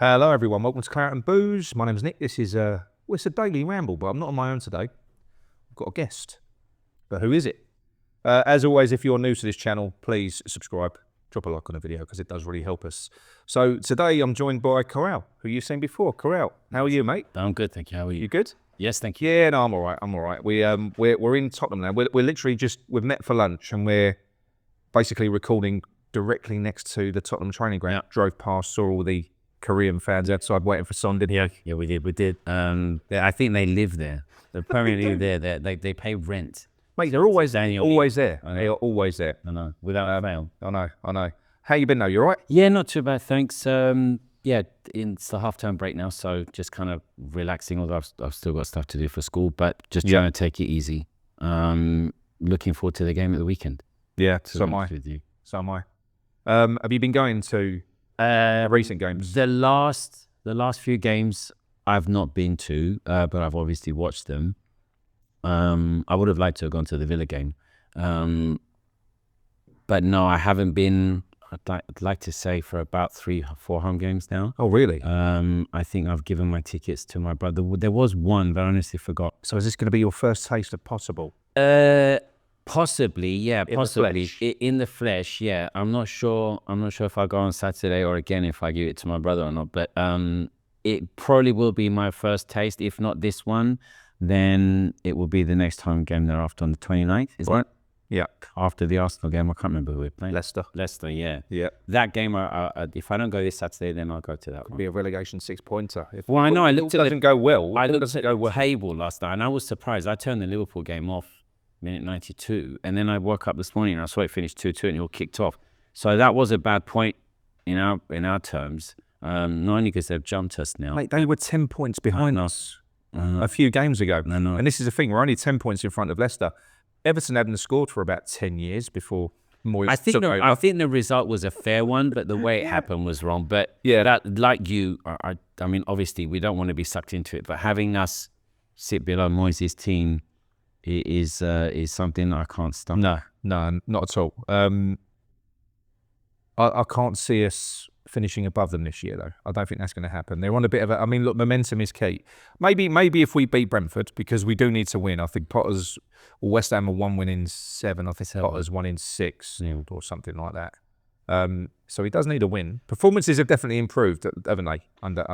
Hello everyone, welcome to Claret and Booze. My name's Nick. This is it's a daily ramble, but I'm not on my own today. I've got a guest. But who is it? As always, if you're new to this channel, please subscribe, drop a like on the video because it does really help us. So today I'm joined by Claret, who you've seen before. Claret, how are you, mate? I'm good, thank you. How are you? You good? Yes, thank you. Yeah, no, I'm all right. I'm all right. We're in Tottenham now. We're literally we've met for lunch and we're basically recording directly next to the Tottenham training ground. Yeah. Drove past, saw all the Korean fans outside waiting for Son, didn't you? Yeah, we did. I think they live there. They permanently there. They pay rent. Mate, they're always there. Always there. I know. They are always there. I know, without fail. I know. How you been though? You all right? Yeah, not too bad, thanks. It's the half-term break now, so just kind of relaxing. Although I've still got stuff to do for school, but just trying to take it easy. Looking forward to the game at the weekend. Yeah, so am I. So am I. Have you been going to recent games? The last few games I've not been to, but I've obviously watched them. I would have liked to have gone to the Villa game, but no, I haven't been. I'd like to say for about 3-4 home games now. Oh, really? I think I've given my tickets to my brother. There was one, but I honestly forgot. So is this going to be your first taste of possible? Possibly, yeah, possibly in the flesh. Yeah, I'm not sure if I go on Saturday or again if I give it to my brother or not. But it probably will be my first taste. If not this one, then it will be the next home game thereafter on the 29th. Is right? Yeah. After the Arsenal game, I can't remember who we're playing. Leicester, yeah. Yeah. That game, if I don't go this Saturday, then I'll go to that Could one. be a relegation 6-pointer. Well, I know. I looked at doesn't go well. I looked at the table last night, and I was surprised. I turned the Liverpool game off minute 92, and then I woke up this morning and I saw it finished 2-2, and it all kicked off. So that was a bad point in our terms. Not only because they've jumped us now. Mate, they were 10 points behind us a few games ago. I know. And this is the thing, we're only 10 points in front of Leicester. Everton hadn't scored for about 10 years before Moyes took over. I think the result was a fair one, but the way it happened was wrong. But yeah, that, like you, I mean, obviously we don't want to be sucked into it, but having us sit below Moyes' team is something I can't stomach. No, not at all. I can't see us finishing above them this year, though. I don't think that's going to happen. They're on a bit of a... I mean, look, momentum is key. Maybe if we beat Brentford, because we do need to win. I think West Ham are 1 win in 7. I think Potter's 1 in 6 or something like that. So he does need a win. Performances have definitely improved, haven't they?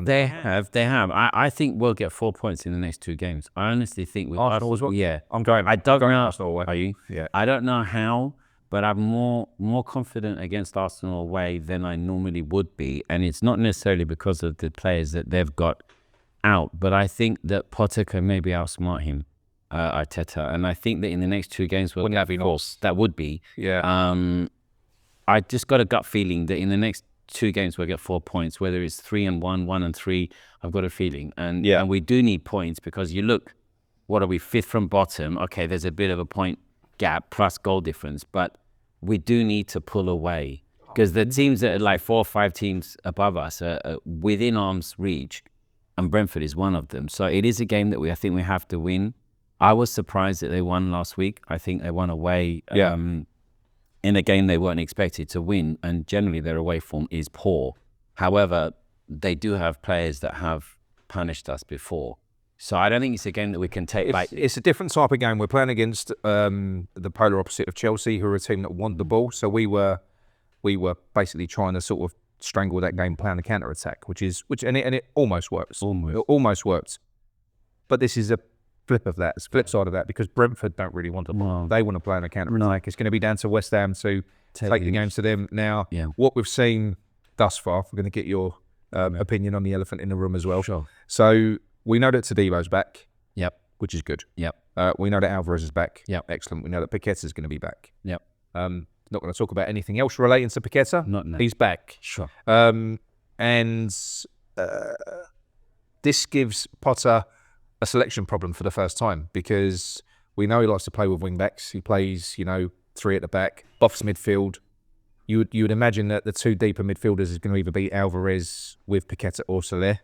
They have. I think we'll get 4 points in the next 2 games. I honestly think we'll... Arsenal as well? Yeah. I'm going. I don't know. Arsenal away. Are you? Yeah. I don't know how, but I'm more confident against Arsenal away than I normally would be. And it's not necessarily because of the players that they've got out, but I think that Potter can maybe outsmart him, Arteta. And I think that in the next 2 games, we'll get 4. That would be. Yeah. I just got a gut feeling that in the next 2 games we'll get 4 points, whether it's 3-1, 1-3. I've got a feeling, and we do need points because you look, what are we, 5th from bottom? Okay, there's a bit of a point gap plus goal difference, but we do need to pull away because the teams that are like 4 or 5 teams above us are within arm's reach, and Brentford is one of them. So it is a game that I think we have to win. I was surprised that they won last week. I think they won away. In a game they weren't expected to win, and generally their away form is poor. However, they do have players that have punished us before. So I don't think it's a game that we can take back. It's a different type of game. We're playing against the polar opposite of Chelsea, who are a team that want the ball. So we were basically trying to sort of strangle that game, playing the counter-attack, and it almost works. It almost worked. But this is a flip side of that, because Brentford don't really want the ball. They want to play on a counter-attack. It's going to be down to West Ham to take the games to them. Now, what we've seen thus far, we're going to get your opinion on the elephant in the room as well. Sure. So we know that Tadebo's back. Yep. Which is good. Yep. We know that Alvarez is back. Yep. Excellent. We know that Paquetá is going to be back. Yep. Not going to talk about anything else relating to Paquetá. Not now. He's back. Sure. And this gives Potter a selection problem for the first time, because we know he likes to play with wing backs. He plays, 3 at the back, buffs midfield. You would imagine that the 2 deeper midfielders is going to either be Alvarez with Paquetá or Soler.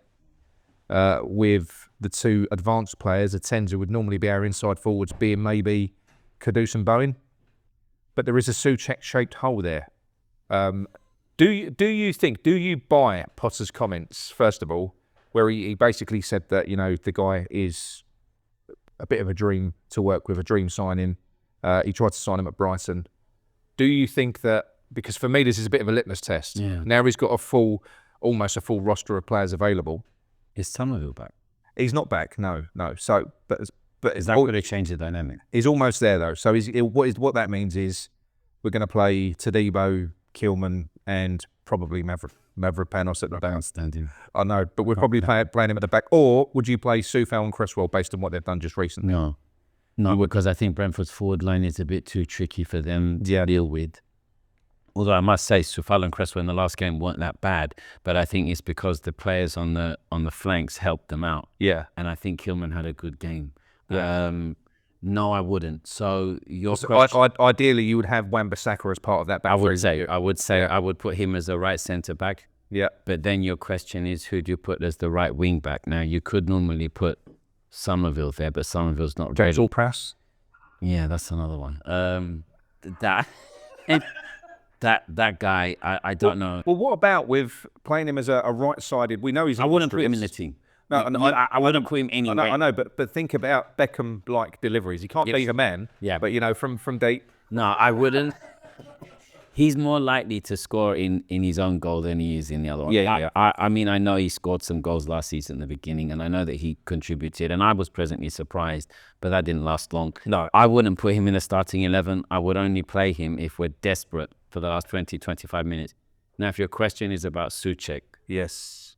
With the 2 advanced players, the 10s who would normally be our inside forwards, being maybe Kudus and Bowen. But there is a Souček-shaped hole there. Do you buy Potter's comments, first of all, where he basically said that, the guy is a bit of a dream to work with, a dream signing. He tried to sign him at Brighton. Do you think that, because for me this is a bit of a litmus test. Yeah. Now he's got almost a full roster of players available. Is Somerville back? He's not back, no. So, but Is that going to change the dynamic? he's almost there though. So what that means is we're going to play Todibo, Kilman, and probably Mavropanos at the back. Outstanding. I know, but we're probably playing him at the back. Or would you play Soufal and Cresswell based on what they've done just recently? No, because I think Brentford's forward line is a bit too tricky for them to deal with. Although I must say, Soufal and Cresswell in the last game weren't that bad, but I think it's because the players on the flanks helped them out. Yeah, and I think Kilman had a good game. Yeah. No, I wouldn't. So ideally, you would have Wan-Bissaka as part of that back. I would put him as a right centre back. Yeah, but then your question is, who do you put as the right wing back? Now you could normally put Somerville there, but Somerville's not ready. James Press. Yeah, that's another one. That guy, I don't know. Well, what about with playing him as a right-sided? We know he's. I wouldn't put him in the team. No, I wouldn't put him anywhere. I know, but think about Beckham-like deliveries. He can't beat a man. Yeah, but from deep. No, I wouldn't. He's more likely to score in his own goal than he is in the other one. Yeah. I mean, I know he scored some goals last season at the beginning, and I know that he contributed, and I was pleasantly surprised, but that didn't last long. No. I wouldn't put him in the starting 11. I would only play him if we're desperate for the last 20, 25 minutes. Now, if your question is about Souček. Yes.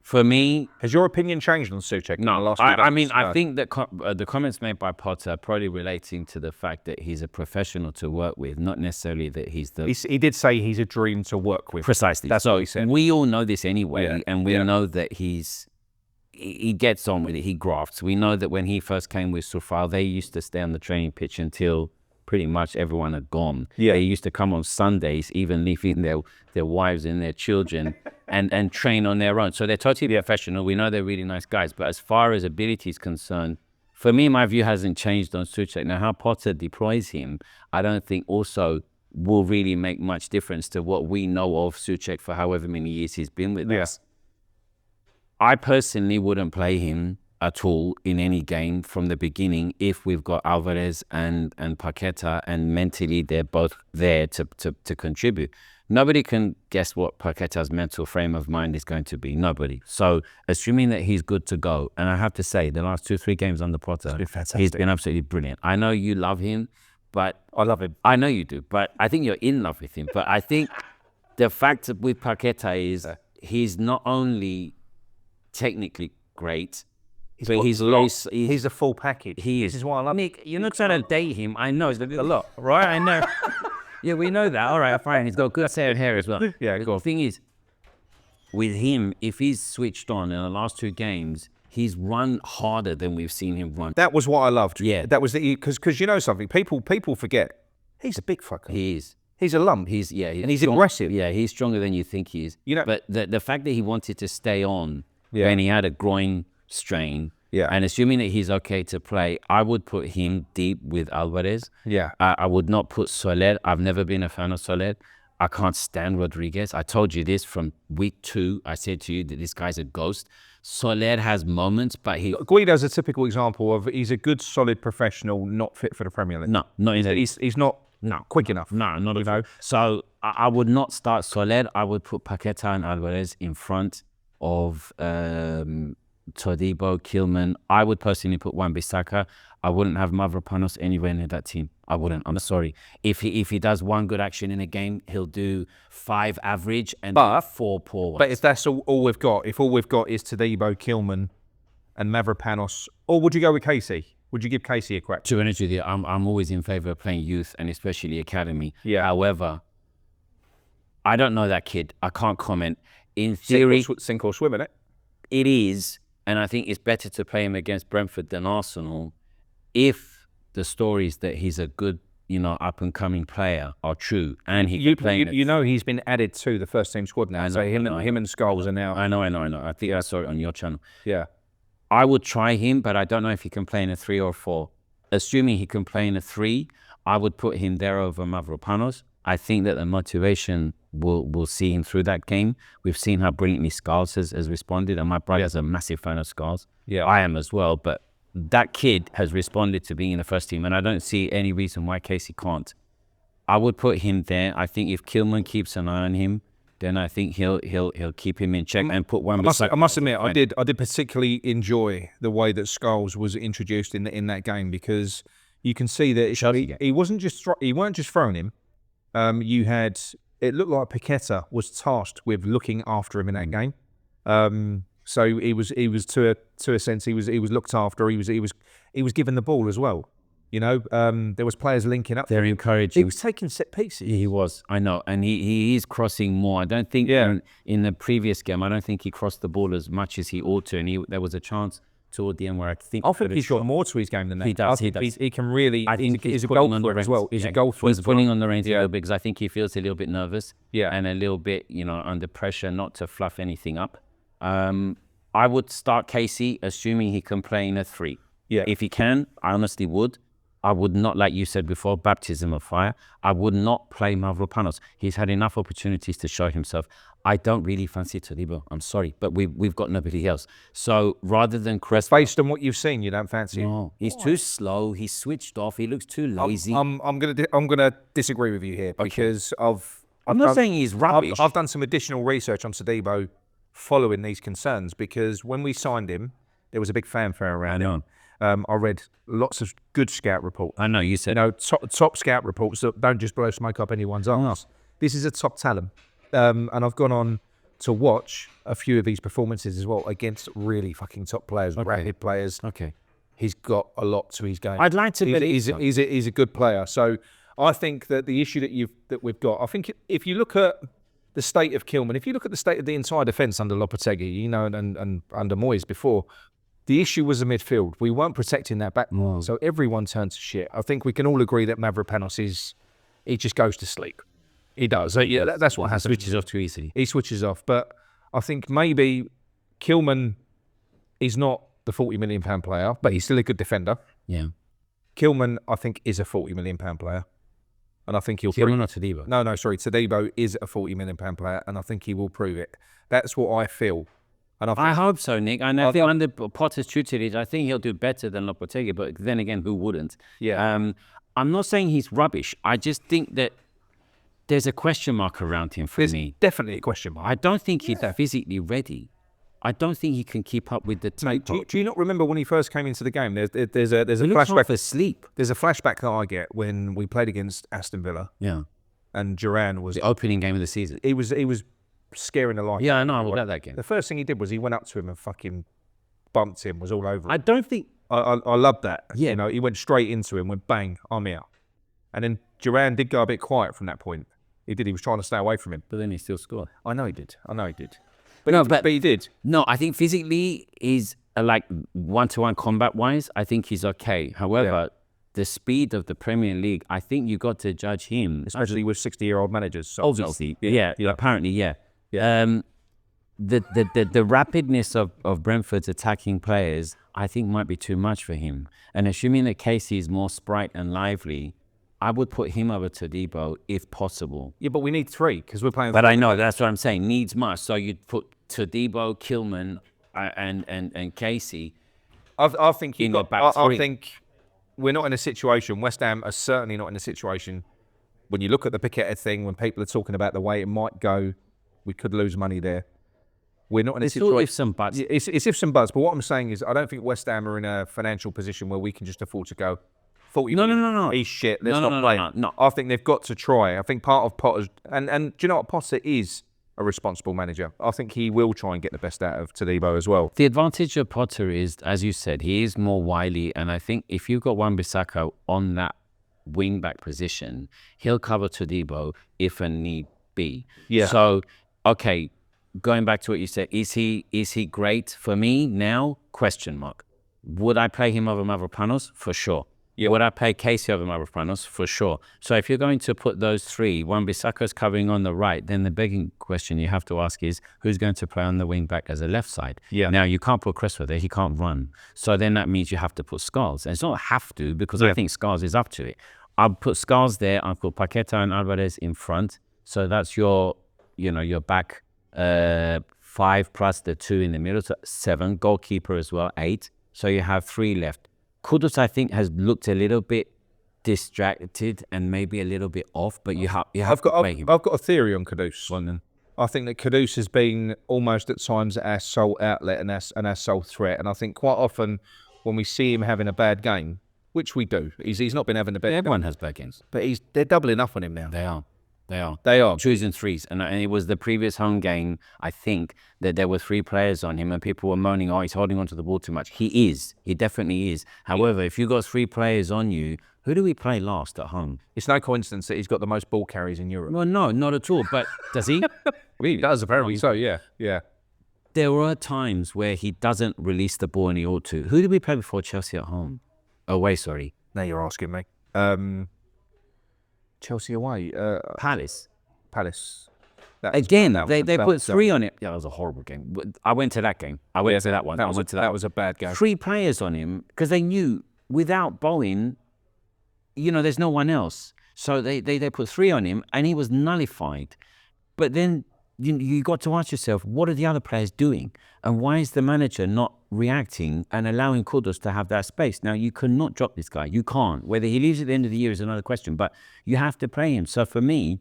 For me... Has your opinion changed on Souček? No, I think that the comments made by Potter are probably relating to the fact that he's a professional to work with, not necessarily that he's the... He did say he's a dream to work with. Precisely. That's what he said. We all know this anyway, and we know that he gets on with it, he grafts. We know that when he first came with Soufal, they used to stay on the training pitch until pretty much everyone had gone. Yeah. They used to come on Sundays, even leaving their wives and their children and train on their own. So they're totally professional. We know they're really nice guys. But as far as ability is concerned, for me, my view hasn't changed on Souček. Now, how Potter deploys him, I don't think also will really make much difference to what we know of Souček for however many years he's been with us. I personally wouldn't play him at all in any game from the beginning if we've got Alvarez and Paquetá and mentally they're both there to contribute. Nobody can guess what Paquetá's mental frame of mind is going to be. Nobody. So assuming that he's good to go, and I have to say the last 2-3 games under Potter, he's been absolutely brilliant. I know you love him, but I love him. I know you do, but I think you're in love with him. But I think the fact with Paquetá is he's not only technically great, but he's a full package. He is. This is why I love Nick, you're not trying to date him. I know. It's a lot, right? I know. Yeah, we know that. All right, fine. He's got good hair as well. Yeah, the thing is, with him, if he's switched on in the last 2 games, he's run harder than we've seen him run. That was what I loved. Yeah. That was because you know something, people forget. He's a big fucker. He is. He's a lump. And he's strong, aggressive. Yeah, he's stronger than you think he is. But the fact that he wanted to stay on when he had a groin strain. Yeah. And assuming that he's okay to play, I would put him deep with Alvarez. Yeah. I would not put Soler. I've never been a fan of Soler. I can't stand Rodriguez. I told you this from week 2. I said to you that this guy's a ghost. Soler has moments, but Guido's a typical example of he's a good, solid professional, not fit for the Premier League. No, not in he's not quick enough. No, not at all. So I would not start Soler. I would put Paquetá and Alvarez in front of Todibo, Kilman. I would personally put Wan-Bissaka. I wouldn't have Mavropanos anywhere near that team. I wouldn't. I'm sorry. If he does 1 good action in a game, he'll do 5 average and 4 poor ones. But if that's all we've got, if all we've got is Todibo, Kilman, and Mavropanos, or would you go with Casey? Would you give Casey a crack? To be honest with you, I'm always in favour of playing youth and especially academy. Yeah. However, I don't know that kid. I can't comment. In theory, sink or swim, isn't it? It is. And I think it's better to play him against Brentford than Arsenal if the stories that he's a good, up-and-coming player are true. And he's he's been added to the first team squad now. So him and Scholes are now... I know. I think I saw it on your channel. Yeah. I would try him, but I don't know if he can play in a 3 or 4. Assuming he can play in a 3, I would put him there over Mavropanos. I think that the motivation will see him through that game. We've seen how brilliantly Scarles has responded, and my brother's a massive fan of Scarles. Yeah. I am as well, but that kid has responded to being in the first team, and I don't see any reason why Casey can't. I would put him there. I think if Kilman keeps an eye on him, then I think he'll keep him in check and put one. I must admit, I did particularly enjoy the way that Scarles was introduced in that game, because you can see that he weren't just throwing him. It looked like Paquetá was tasked with looking after him in that game. So he was to a sense he was looked after. He was given the ball as well. You know, there was players linking up. They're encouraging. He was taking set pieces. He was, I know, and he is crossing more. I don't think in the previous game, I don't think he crossed the ball as much as he ought to, and there was a chance toward the end where I think he's got more to his game than that. He does. He can really. I think he's a goalkeeper as well. He's a goalkeeper. He's pulling on the reins a little bit because I think he feels a little bit nervous. Yeah, and a little bit, under pressure not to fluff anything up. I would start Casey, assuming he can play in a 3. Yeah, if he can, I honestly would. I would not, like you said before, baptism of fire. I would not play Mavropanos. He's had enough opportunities to show himself. I don't really fancy Todibo. I'm sorry, but we've got nobody else. So rather than Crespo, based on what you've seen, you don't fancy him? No, he's too slow. He's switched off. He looks too lazy. I'm gonna disagree with you here because I'm not saying he's rubbish. I've done some additional research on Todibo following these concerns, because when we signed him, there was a big fanfare around him. I read lots of good scout reports. I know, you said. Top scout reports that don't just blow smoke up anyone's arse. This is a top talent. And I've gone on to watch a few of his performances as well against really fucking top players, rapid players. Okay. He's got a lot to his game. I'd like to believe he's a good player. So I think that the issue that we've got, I think if you look at the state of Kilman, if you look at the state of the entire defence under Lopetegui, and under Moyes before, the issue was the midfield. We weren't protecting that back. No. So everyone turned to shit. I think we can all agree that Mavropanos he just goes to sleep. He does. That's what happens. He switches off too easily. He switches off. But I think maybe Kilman is not the £40 million player, but he's still a good defender. Yeah. Kilman, I think, is a £40 million player. And I think he'll Kilman or Todibo? No, sorry. Todibo is a £40 million player, and I think he will prove it. That's what I feel. And I hope so, Nick. And I think under Potter's tutelage, I think he'll do better than Lopetegui, but then again, who wouldn't? Yeah. I'm not saying he's rubbish. I just think that there's a question mark around him for me. Definitely a question mark. I don't think he's physically ready. I don't think he can keep up with the tempo. Mate, do you not remember when he first came into the game? There's a flashback for sleep. There's a flashback that I get when we played against Aston Villa. Yeah. And Duran was the opening game of the season. He was scaring the life. Yeah, I know. I was at that game. The first thing he did was he went up to him and fucking bumped him. Was all over him. I don't think. I love that. Yeah. He went straight into him. Went bang. I'm out. And then Duran did go a bit quiet from that point. He did. He was trying to stay away from him. But then he still scored. I know he did. But he did. No, I think physically he's like one-to-one combat-wise, I think he's okay. However, the speed of the Premier League, I think you got to judge him, especially with 60-year-old managers. So obviously, apparently, yeah. The rapidness of Brentford's attacking players, I think, might be too much for him. And assuming that Casey is more sprite and lively, I would put him over Todibo if possible. Yeah, but we need 3 because we're playing. But I know, that's what I'm saying. Needs must. So you'd put Todibo, Kilman, and Casey. I think in the back three. I think we're not in a situation. West Ham are certainly not in a situation. When you look at the Paquetá thing, when people are talking about the way it might go, we could lose money there. We're not in a situation. It's if some buts. It's if some buts. But what I'm saying is, I don't think West Ham are in a financial position where we can just afford to go. No. He's shit. Let's not play. No. I think they've got to try. I think part of Potter's and do you know what? Potter is a responsible manager. I think he will try and get the best out of Todibo as well. The advantage of Potter is, as you said, he is more wily, and I think if you've got Wan-Bissaka on that wing back position, he'll cover Todibo if a need be. Yeah. So, okay, going back to what you said, is he great for me now? Question mark. Would I play him over Mavropanos? For sure. Yeah. Would I play Casey over Mavropanos? For sure. So if you're going to put those 3, Wan-Bissaka's covering on the right, then the begging question you have to ask is, who's going to play on the wing back as a left side? Yeah. Now, you can't put Crespo there. He can't run. So then that means you have to put Scarles. And it's not have to, because I think Scarles is up to it. I'll put Scarles there. I'll put Paquetá and Alvarez in front. So that's your back 5 plus the 2 in the middle, so 7. Goalkeeper as well, 8. So you have 3 left. Kudus, I think, has looked a little bit distracted and maybe a little bit off, but you have to play him. I've got a theory on Kudus. I think that Kudus has been almost at times our sole outlet and our sole threat. And I think quite often when we see him having a bad game, which we do, he's not been having a bad game. Everyone has bad games. But they're doubling up on him now. They are. 2s and 3s. And it was the previous home game, I think, that there were 3 players on him and people were moaning, oh, he's holding onto the ball too much. He is. He definitely is. However, if you got 3 players on you, who do we play last at home? It's no coincidence that he's got the most ball carries in Europe. Well, no, not at all. But does he? He does, apparently. So, yeah. There are times where he doesn't release the ball and he ought to. Who did we play before Chelsea at home? Away, sorry. Now you're asking me. Chelsea away. Palace. Again, they put 3 on it. Yeah, that was a horrible game. I went to that game. I went to that one. That was a bad game. 3 players on him because they knew without Bowen, there's no one else. So they put 3 on him and he was nullified. But then you got to ask yourself, what are the other players doing? And why is the manager not reacting and allowing Kudus to have that space? Now, you cannot drop this guy. You can't. Whether he leaves at the end of the year is another question, but you have to play him. So for me,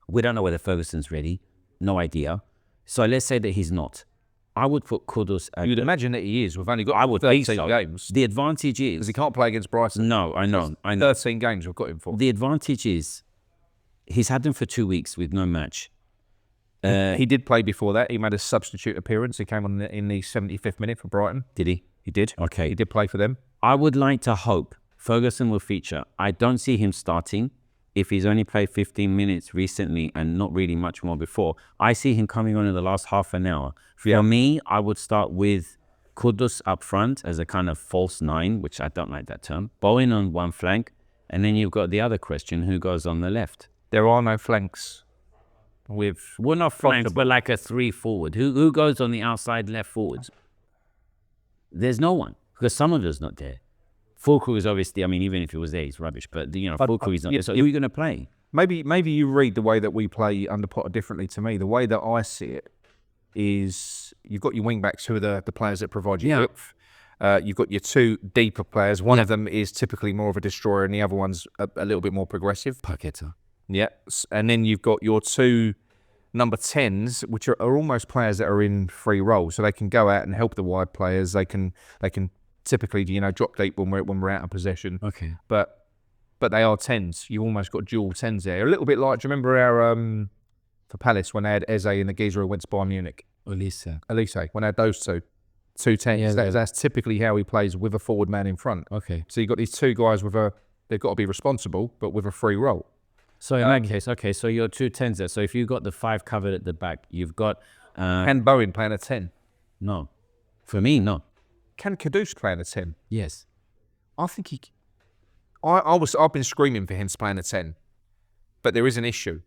we don't know whether Ferguson's ready. No idea. So let's say that he's not. I would put Kudus. You'd imagine that he is. We've only got 13 games. The advantage is... Because he can't play against Brighton. No, I know. 13 games we've got him for. The advantage is he's had them for 2 weeks with no match. He did play before that. He made a substitute appearance. He came on in the 75th minute for Brighton. Did he? He did. Okay. He did play for them. I would like to hope Ferguson will feature. I don't see him starting if he's only played 15 minutes recently and not really much more before. I see him coming on in the last half an hour. For me, I would start with Kudus up front as a kind of false 9, which I don't like that term. Bowen on one flank, and then you've got the other question, who goes on the left? There are no flanks. We're not flanks, but like a 3 forward. Who goes on the outside left forwards? There's no one, because Somerville's not there. Fulcru is obviously, even if he was there, he's rubbish. But Fulcru is not there. So who are you going to play? Maybe you read the way that we play under Potter differently to me. The way that I see it is you've got your wing backs who are the players that provide you width. You've got your 2 deeper players. One of them is typically more of a destroyer, and the other one's a little bit more progressive. Paquetá. Yeah, and then you've got your 2 number 10s, which are almost players that are in free roles, so they can go out and help the wide players. They can typically drop deep when we're out of possession. Okay, but they are 10s. You almost got dual 10s there. A little bit like, do you remember our for Palace when they had Eze and the geezer who went to Bayern Munich? Elise, when they had those 2 10s. Yeah, that's typically how he plays with a forward man in front. Okay, so you've got these 2 guys they've got to be responsible, but with a free role. So in that case, okay, so you're 2 10s there. So if you've got the 5 covered at the back, you've got... Can Bowen playing a 10? No. For me, no. Can Kudus play a 10? Yes. I think he... I've been screaming for him to play a 10, but there is an issue.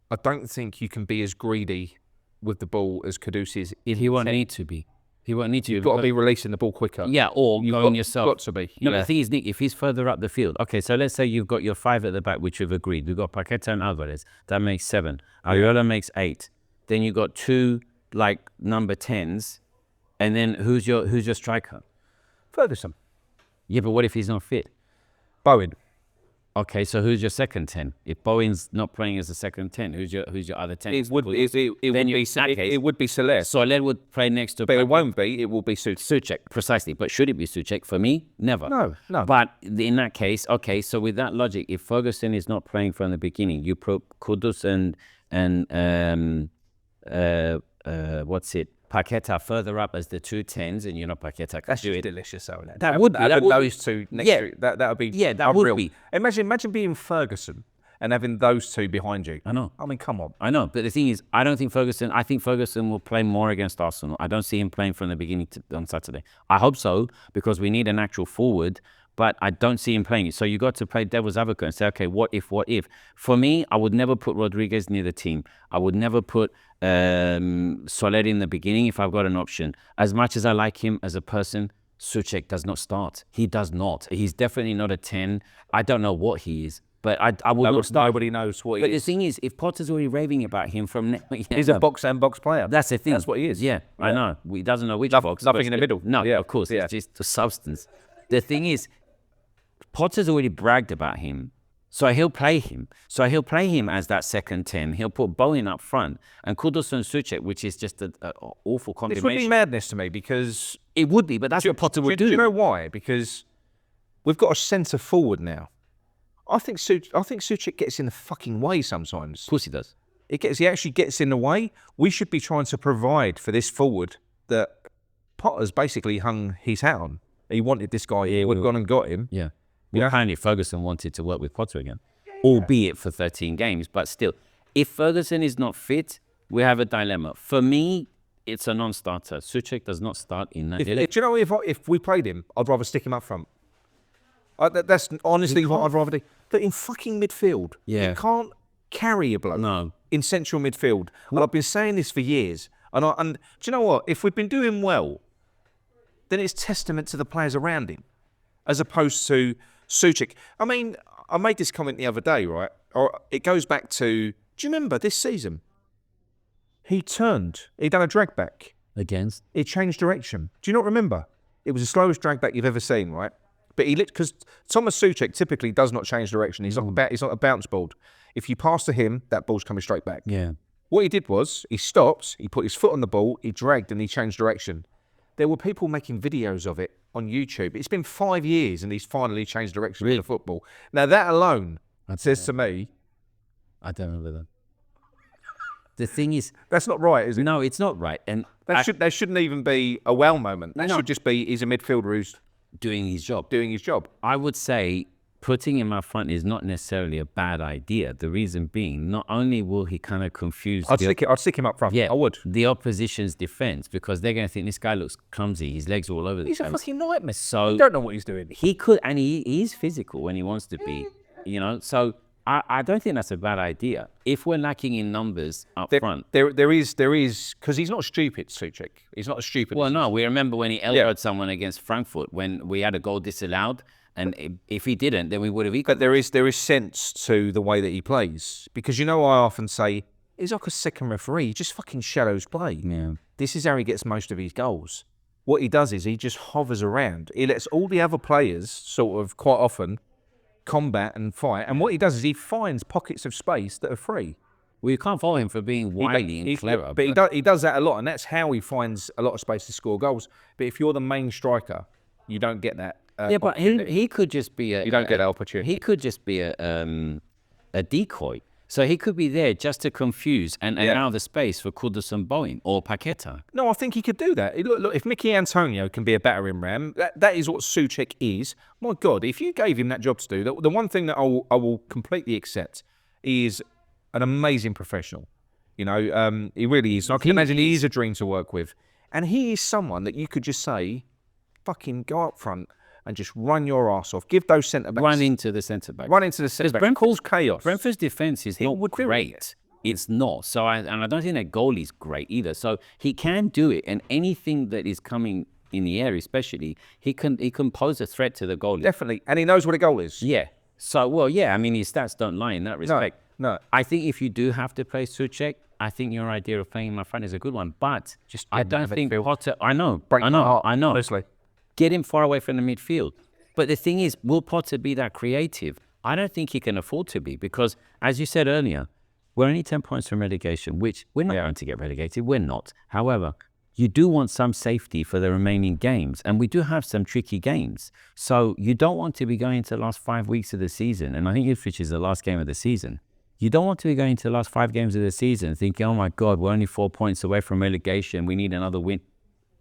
I don't think you can be as greedy with the ball as Kudus is. He won't need to be. He won't need to. You've got to be releasing the ball quicker. Yeah, or going yourself. Got to be. No, the thing is, Nick, if he's further up the field, okay, so let's say you've got your 5 at the back, which we've agreed. We've got Paquetá and Alvarez. That makes 7. Areola makes 8. Then you've got 2 number 10s, and then who's your striker? Ferguson. Yeah, but what if he's not fit? Bowen. Okay, so who's your second 10? If Bowen's not playing as a second 10, who's your other 10? It would be Celeste. Soler would play next to... But it won't be. It will be Souček, precisely. But should it be Souček? For me, never. No. But in that case, okay, so with that logic, if Ferguson is not playing from the beginning, you put Kudus and Paquetá further up as the 2 10s, and Paquetá. That's delicious, though. That would be. Those 2 next to it. That would be. Yeah, that would be. Imagine being Ferguson and having those 2 behind you. I know. Come on. I know, but the thing is, I think Ferguson will play more against Arsenal. I don't see him playing from the beginning on Saturday. I hope so, because we need an actual forward, but I don't see him playing it. So you got to play devil's advocate and say, okay, what if? For me, I would never put Rodriguez near the team. I would never put Soler in the beginning if I've got an option. As much as I like him as a person, Souček does not start. He does not. He's definitely not a 10. I don't know what he is, but I would not start. Nobody knows what he But is. the thing is, if Potter's already raving about him from... He's a box and box player. That's the thing. That's what he is. Yeah, I know. He doesn't know which box. Nothing in the middle. No, Yeah. of course. Yeah. It's just the substance. The thing is, Potter's already bragged about him. So he'll play him. So he'll play him as that second 10. He'll put Bowen up front. And Kudus and Souček, which is just an awful combination. This would be madness to me because... It would be, but that's what Potter would do. Do you know why? Because we've got a centre forward now. I think Souček gets in the fucking way sometimes. Of course he does. He actually gets in the way. We should be trying to provide for this forward that Potter's basically hung his hat on. He wanted this guy. He would have gone and got him. Yeah. Well, apparently Ferguson wanted to work with Potter again, albeit for 13 games. But still, if Ferguson is not fit, we have a dilemma. For me, it's a non-starter. Souček does not start in that. Do you know, if we played him, I'd rather stick him up front. That's honestly what I'd rather do. But in fucking midfield, you can't carry a bloke in central midfield. And I've been saying this for years. And do you know what? If we've been doing well, then it's testament to the players around him, as opposed to Souček. I mean, I made this comment the other day, right? Or it goes back to, do you remember this season? He done a drag back. Against? He changed direction. Do you not remember? It was the slowest drag back you've ever seen, right? But because Thomas Souček typically does not change direction. He's not a bounce ball. If you pass to him, that ball's coming straight back. Yeah. What he did was, he stopped, he put his foot on the ball, he dragged and he changed direction. There were people making videos of it on YouTube. It's been 5 years and he's finally changed direction in the football. Now that alone says to me... I don't remember that. The thing is... That's not right, is it? No, it's not right. And that shouldn't even be a wow moment. That should just be, he's a midfielder who's... doing his job. Doing his job. I would say putting him up front is not necessarily a bad idea. The reason being, not only will he kind of confuse... I'd stick him up front. Yeah, I would. The opposition's defence, because they're going to think this guy looks clumsy. His legs are all over the place. He's a fucking nightmare. So you don't know what he's doing. He could, and he is physical when he wants to be, you know. So I don't think that's a bad idea. If we're lacking in numbers up front. There is, because he's not stupid, Souček. He's not a stupid... Well, no, we remember when he elbowed someone against Frankfurt when we had a goal disallowed. And if he didn't, then we would have equal. But there is sense to the way that he plays. Because, you know, I often say, he's like a second referee. He just fucking shadows play. Yeah. This is how he gets most of his goals. What he does is he just hovers around. He lets all the other players sort of quite often combat and fight. And what he does is he finds pockets of space that are free. Well, you can't fault him for being wily and clever. But he does that a lot. And that's how he finds a lot of space to score goals. But if you're the main striker, you don't get that. But he could just be you don't get that opportunity. He could just be a decoy. So he could be there just to confuse and allow the space for Kudus and Bowen or Paquetá. No, I think he could do that. Look, if Mickey Antonio can be a battering ram, that is what Souček is. My God, if you gave him that job to do, the one thing that I will completely accept is an amazing professional. You know, he really is. I can imagine he is a dream to work with. And he is someone that you could just say, fucking go up front and just run your ass off. Give those centre-backs... Run into the centre-back. Run into the centre-back. Cause chaos. Brentford's defence is not great. It's not. So I don't think that goalie's great either. So he can do it, and anything that is coming in the air, especially, he can pose a threat to the goalie. Definitely. And he knows what a goal is. Yeah. So, well, yeah, I mean, his stats don't lie in that respect. No. I think if you do have to play Souček, I think your idea of playing him up front is a good one. But I don't think Potter... I know. Honestly. Get him far away from the midfield. But the thing is, will Potter be that creative? I don't think he can afford to be, because, as you said earlier, we're only 10 points from relegation, which we're not going to get relegated. We're not. However, you do want some safety for the remaining games, and we do have some tricky games. So you don't want to be going into the last 5 weeks of the season, and I think Ipswich is the last game of the season. You don't want to be going into the last 5 games of the season thinking, oh my God, we're only 4 points away from relegation. We need another win.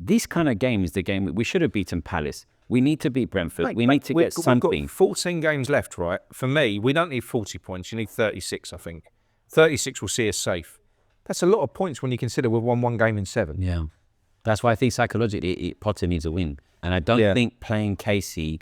This kind of game is the game we should have beaten Palace. We need to beat Brentford. We need to get something. We've got 14 games left, right? For me, we don't need 40 points. You need 36, I think. 36 will see us safe. That's a lot of points when you consider we've won 1 game in 7. Yeah. That's why I think psychologically Potter needs a win. And I don't think playing Casey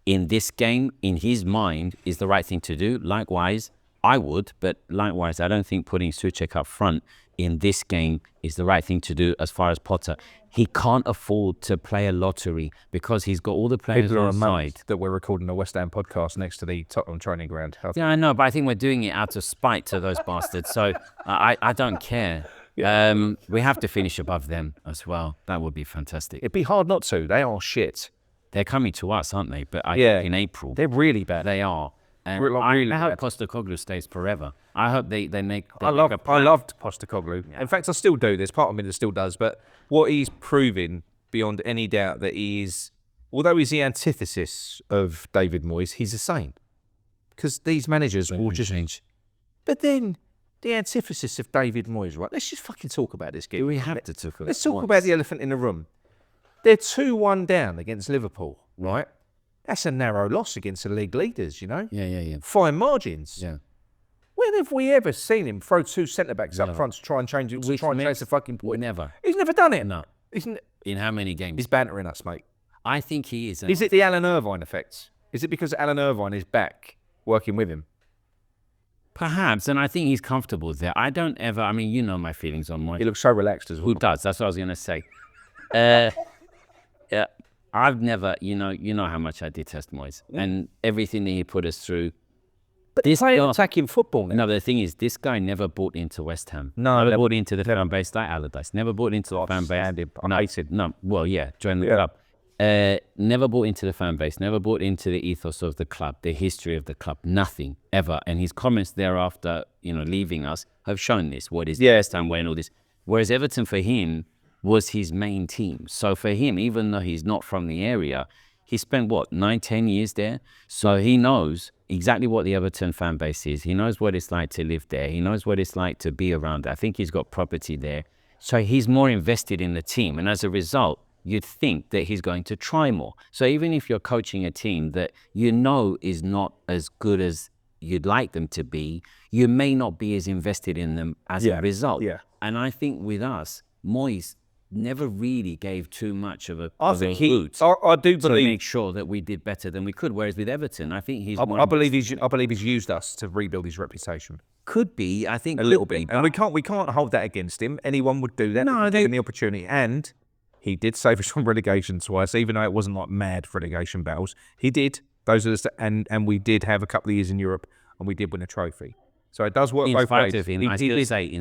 in this game, in his mind, is the right thing to do. Likewise, I would, but likewise, I don't think putting Souček up front in this game is the right thing to do as far as Potter. He can't afford to play a lottery because he's got all the players People are on side. that we're recording a West Ham podcast next to the Tottenham training ground. Yeah, I know, but I think we're doing it out of spite to those bastards. So I don't care. We have to finish above them as well. That would be fantastic. It'd be hard not to. They are shit. They're coming to us, aren't they? But in April. They're really bad. They are. And Really I hope bad. Postecoglou stays forever. I hope they make... I loved Postecoglou. Yeah. In fact, I still do. There's part of me that still does. But what he's proving beyond any doubt that he is, although he's the antithesis of David Moyes, he's a saint. Because these managers will just change. But then the antithesis of David Moyes, right? Let's just fucking talk about this game. Do we have to talk about it? Let's talk about the elephant in the room. They're 2-1 down against Liverpool, right? That's a narrow loss against the league leaders, you know? Yeah. Fine margins. Yeah. When have we ever seen him throw two centre-backs up front to try and change it, to try and change the fucking point? Never. He's never done it. No. In how many games? He's bantering us, mate. I think he is. Is it the Alan Irvine effect? Is it because Alan Irvine is back working with him? Perhaps, and I think he's comfortable there. I don't ever, I mean, you know my feelings on Moyes. He looks so relaxed as well. Who does? That's what I was going to say. Yeah, I've never, you know how much I detest Moyes and everything that he put us through. But this attacking football now. No, the thing is, this guy never bought into West Ham. No, never bought into the fan base like Allardyce. Never bought into the fan base. Joined the club. Never bought into the fan base. Never bought into the ethos of the club, the history of the club. Nothing ever. And his comments thereafter, leaving us, have shown this. What is West Ham way and all this? Whereas Everton for him was his main team. So for him, even though he's not from the area, he spent 9-10 years there. So he knows exactly what the Everton fan base is. He knows what it's like to live there. He knows what it's like to be around there. I think he's got property there. So he's more invested in the team. And as a result, you'd think that he's going to try more. So even if you're coaching a team that is not as good as you'd like them to be, you may not be as invested in them as a result. Yeah. And I think with us, Moyes never really gave too much of a I boot do to believe make sure that we did better than we could. Whereas with Everton, I think he's I believe he's used us to rebuild his reputation. could be. I think A little bit. And we can't hold that against him. Anyone would do that. No, given the opportunity. And he did save us from relegation twice, even though it wasn't like mad relegation battles. He did. Those are and we did have a couple of years in Europe, and we did win a trophy. So it does work both ways. In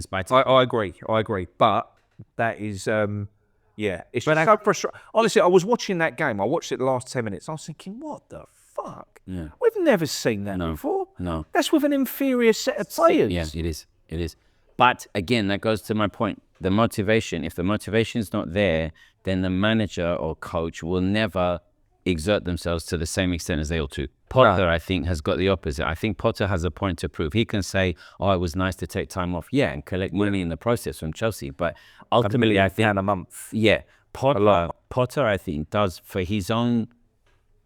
spite of him, I agree. But that is, it's just so frustrating. Honestly, I was watching that game. I watched it the last 10 minutes. I was thinking, what the fuck? Yeah. We've never seen that before. No. That's with an inferior set of players. Yeah, it is. But again, that goes to my point. The motivation, if the motivation is not there, then the manager or coach will never exert themselves to the same extent as they ought to. Potter, I think, has got the opposite. I think Potter has a point to prove. He can say, it was nice to take time off, and collect money in the process from Chelsea. But ultimately, I think... a month. Yeah. Potter, I think, does, for his own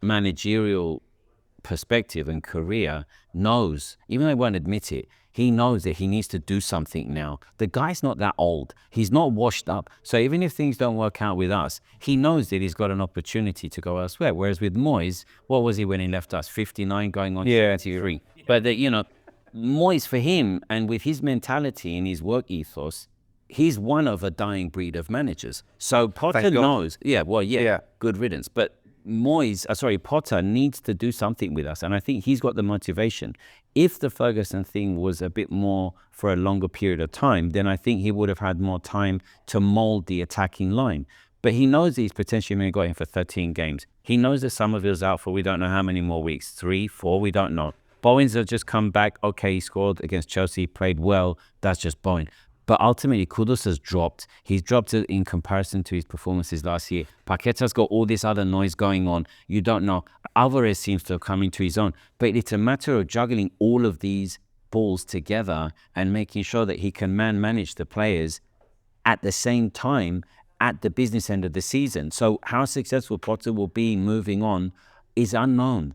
managerial perspective and career, knows, even though he won't admit it, he knows that he needs to do something now. The guy's not that old. He's not washed up. So even if things don't work out with us, he knows that he's got an opportunity to go elsewhere. Whereas with Moyes, what was he when he left us? 59 going on 73. But, Moyes for him, and with his mentality and his work ethos, he's one of a dying breed of managers. So Potter knows. Good riddance. But Potter needs to do something with us. And I think he's got the motivation. If the Ferguson thing was a bit more for a longer period of time, then I think he would have had more time to mold the attacking line. But he knows that he's potentially going to go in for 13 games. He knows that Somerville's out for we don't know how many more weeks, 3, 4, we don't know. Bowen's have just come back. Okay, he scored against Chelsea, played well. That's just Bowen. But ultimately, Kudus has dropped. He's dropped it in comparison to his performances last year. Paquetá's got all this other noise going on. You don't know. Alvarez seems to have come into his own. But it's a matter of juggling all of these balls together and making sure that he can manage the players at the same time at the business end of the season. So how successful Potter will be moving on is unknown.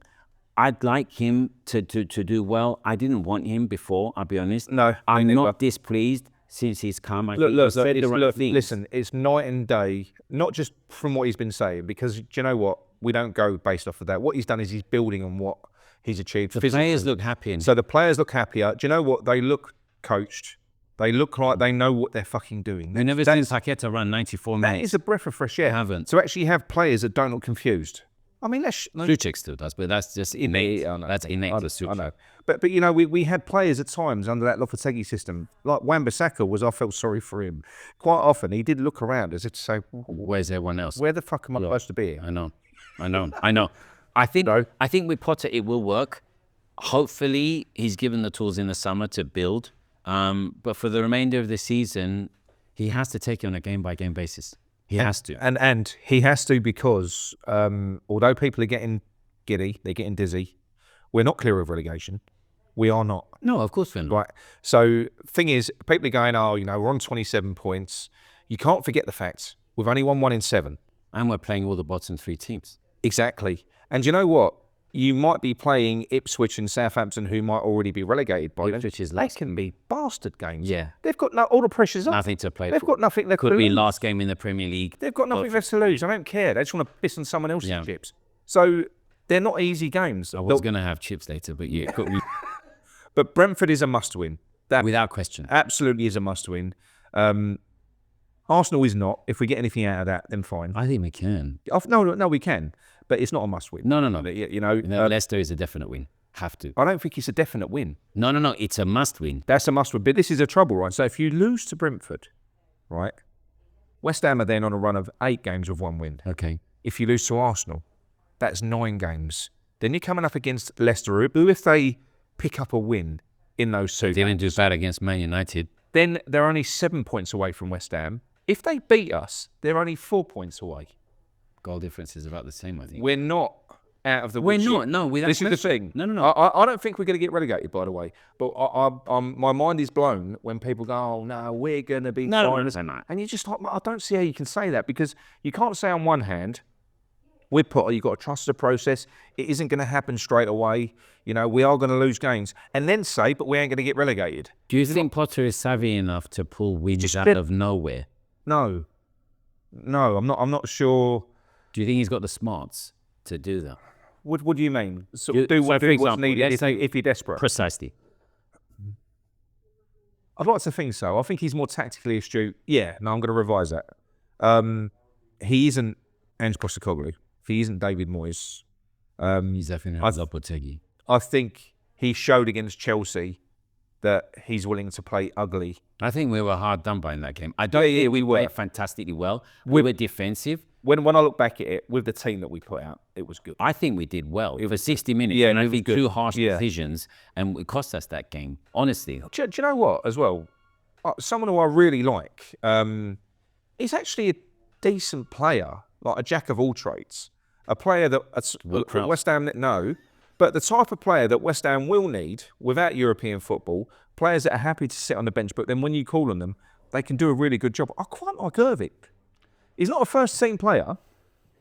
I'd like him to do well. I didn't want him before, I'll be honest. No, I'm not displeased since he's come. Listen, it's night and day, not just from what he's been saying, because do you know what? We don't go based off of that. What he's done is he's building on what he's achieved. The players look happy. So the players look happier. Do you know what? They look coached. They look like they know what they're fucking doing. We've never seen Paquetá run 94 minutes. That is a breath of fresh air. I haven't. To actually have players that don't look confused. I mean, Sussex still does, but that's just innate. That's innate to Sussex. I know. But you know, we had players at times under that Lopetegui system. Like Wan-Bissaka I felt sorry for him. Quite often he did look around as if to say, where's everyone else? Where the fuck am I supposed to be? I know. I think with Potter it will work. Hopefully he's given the tools in the summer to build. But for the remainder of the season, he has to take it on a game-by-game basis. He has to. And he has to because although people are getting giddy, they're getting dizzy, we're not clear of relegation. We are not. No, of course we're not. Right. So thing is, people are going, we're on 27 points. You can't forget the fact we've only won 1 in 7. And we're playing all the bottom 3 teams. Exactly. And you know what? You might be playing Ipswich and Southampton, who might already be relegated by them. They can be bastard games. Yeah. They've got all the pressure's up. Nothing to play They've for. got nothing left to lose. Could be last game in the Premier League. They've got nothing left to lose. I don't care. They just want to piss on someone else's chips. So they're not easy games. I was going to have chips later, but yeah. But Brentford is a must-win. That without question. Absolutely is a must-win. Arsenal is not. If we get anything out of that, then fine. I think we can. No, we can. But it's not a must-win. No. You know, Leicester is a definite win. Have to. I don't think it's a definite win. No. It's a must-win. That's a must-win. But this is a trouble, right? So if you lose to Brentford, right, West Ham are then on a run of 8 games with 1 win. Okay. If you lose to Arsenal, that's 9 games. Then you're coming up against Leicester, who if they pick up a win in those 2 games, didn't do bad against Man United. Then they're only 7 points away from West Ham. If they beat us, they're only 4 points away. Goal difference is about the same, I think. We're not out of the woods. We're not. No, this is the thing. No. I don't think we're going to get relegated, by the way. But my mind is blown when people go, "Oh no, we're going to be fine." And you just like, I don't see how you can say that, because you can't say on one hand, with Potter, you've got to trust the process. It isn't going to happen straight away. You know, we are going to lose games, and then say, but we ain't going to get relegated. Do you think Potter is savvy enough to pull wins out of nowhere? No, I'm not sure. Do you think he's got the smarts to do that? What do you mean? Do what's needed if you're desperate. Precisely. I'd like to think so. I think he's more tactically astute. Yeah, no, I'm going to revise that. He isn't Ange Postecoglou. He isn't David Moyes. He's definitely Lopetegui. I think he showed against Chelsea that he's willing to play ugly. I think we were hard done by in that game. I don't think we played fantastically well. We were defensive. When I look back at it, with the team that we put out, it was good. I think we did well. For 60 minutes. Yeah, and it I was think good. 2 harsh decisions, and it cost us that game. Honestly. Do you know what, as well? Someone who I really like, he's actually a decent player, like a jack of all trades. A player that West Ham know, but the type of player that West Ham will need without European football, players that are happy to sit on the bench, but then when you call on them, they can do a really good job. I quite like Irving. He's not a first-team player,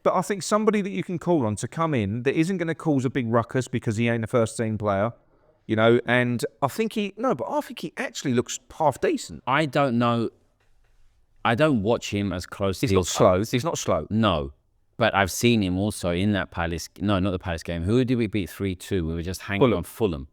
but I think somebody that you can call on to come in that isn't going to cause a big ruckus because he ain't a first-team player, you know. And I think he actually looks half decent. I don't know. I don't watch him as closely. He's not slow. He's not slow. No. But I've seen him also in that Palace. No, not the Palace game. Who did we beat 3-2? We were just hanging on Fulham.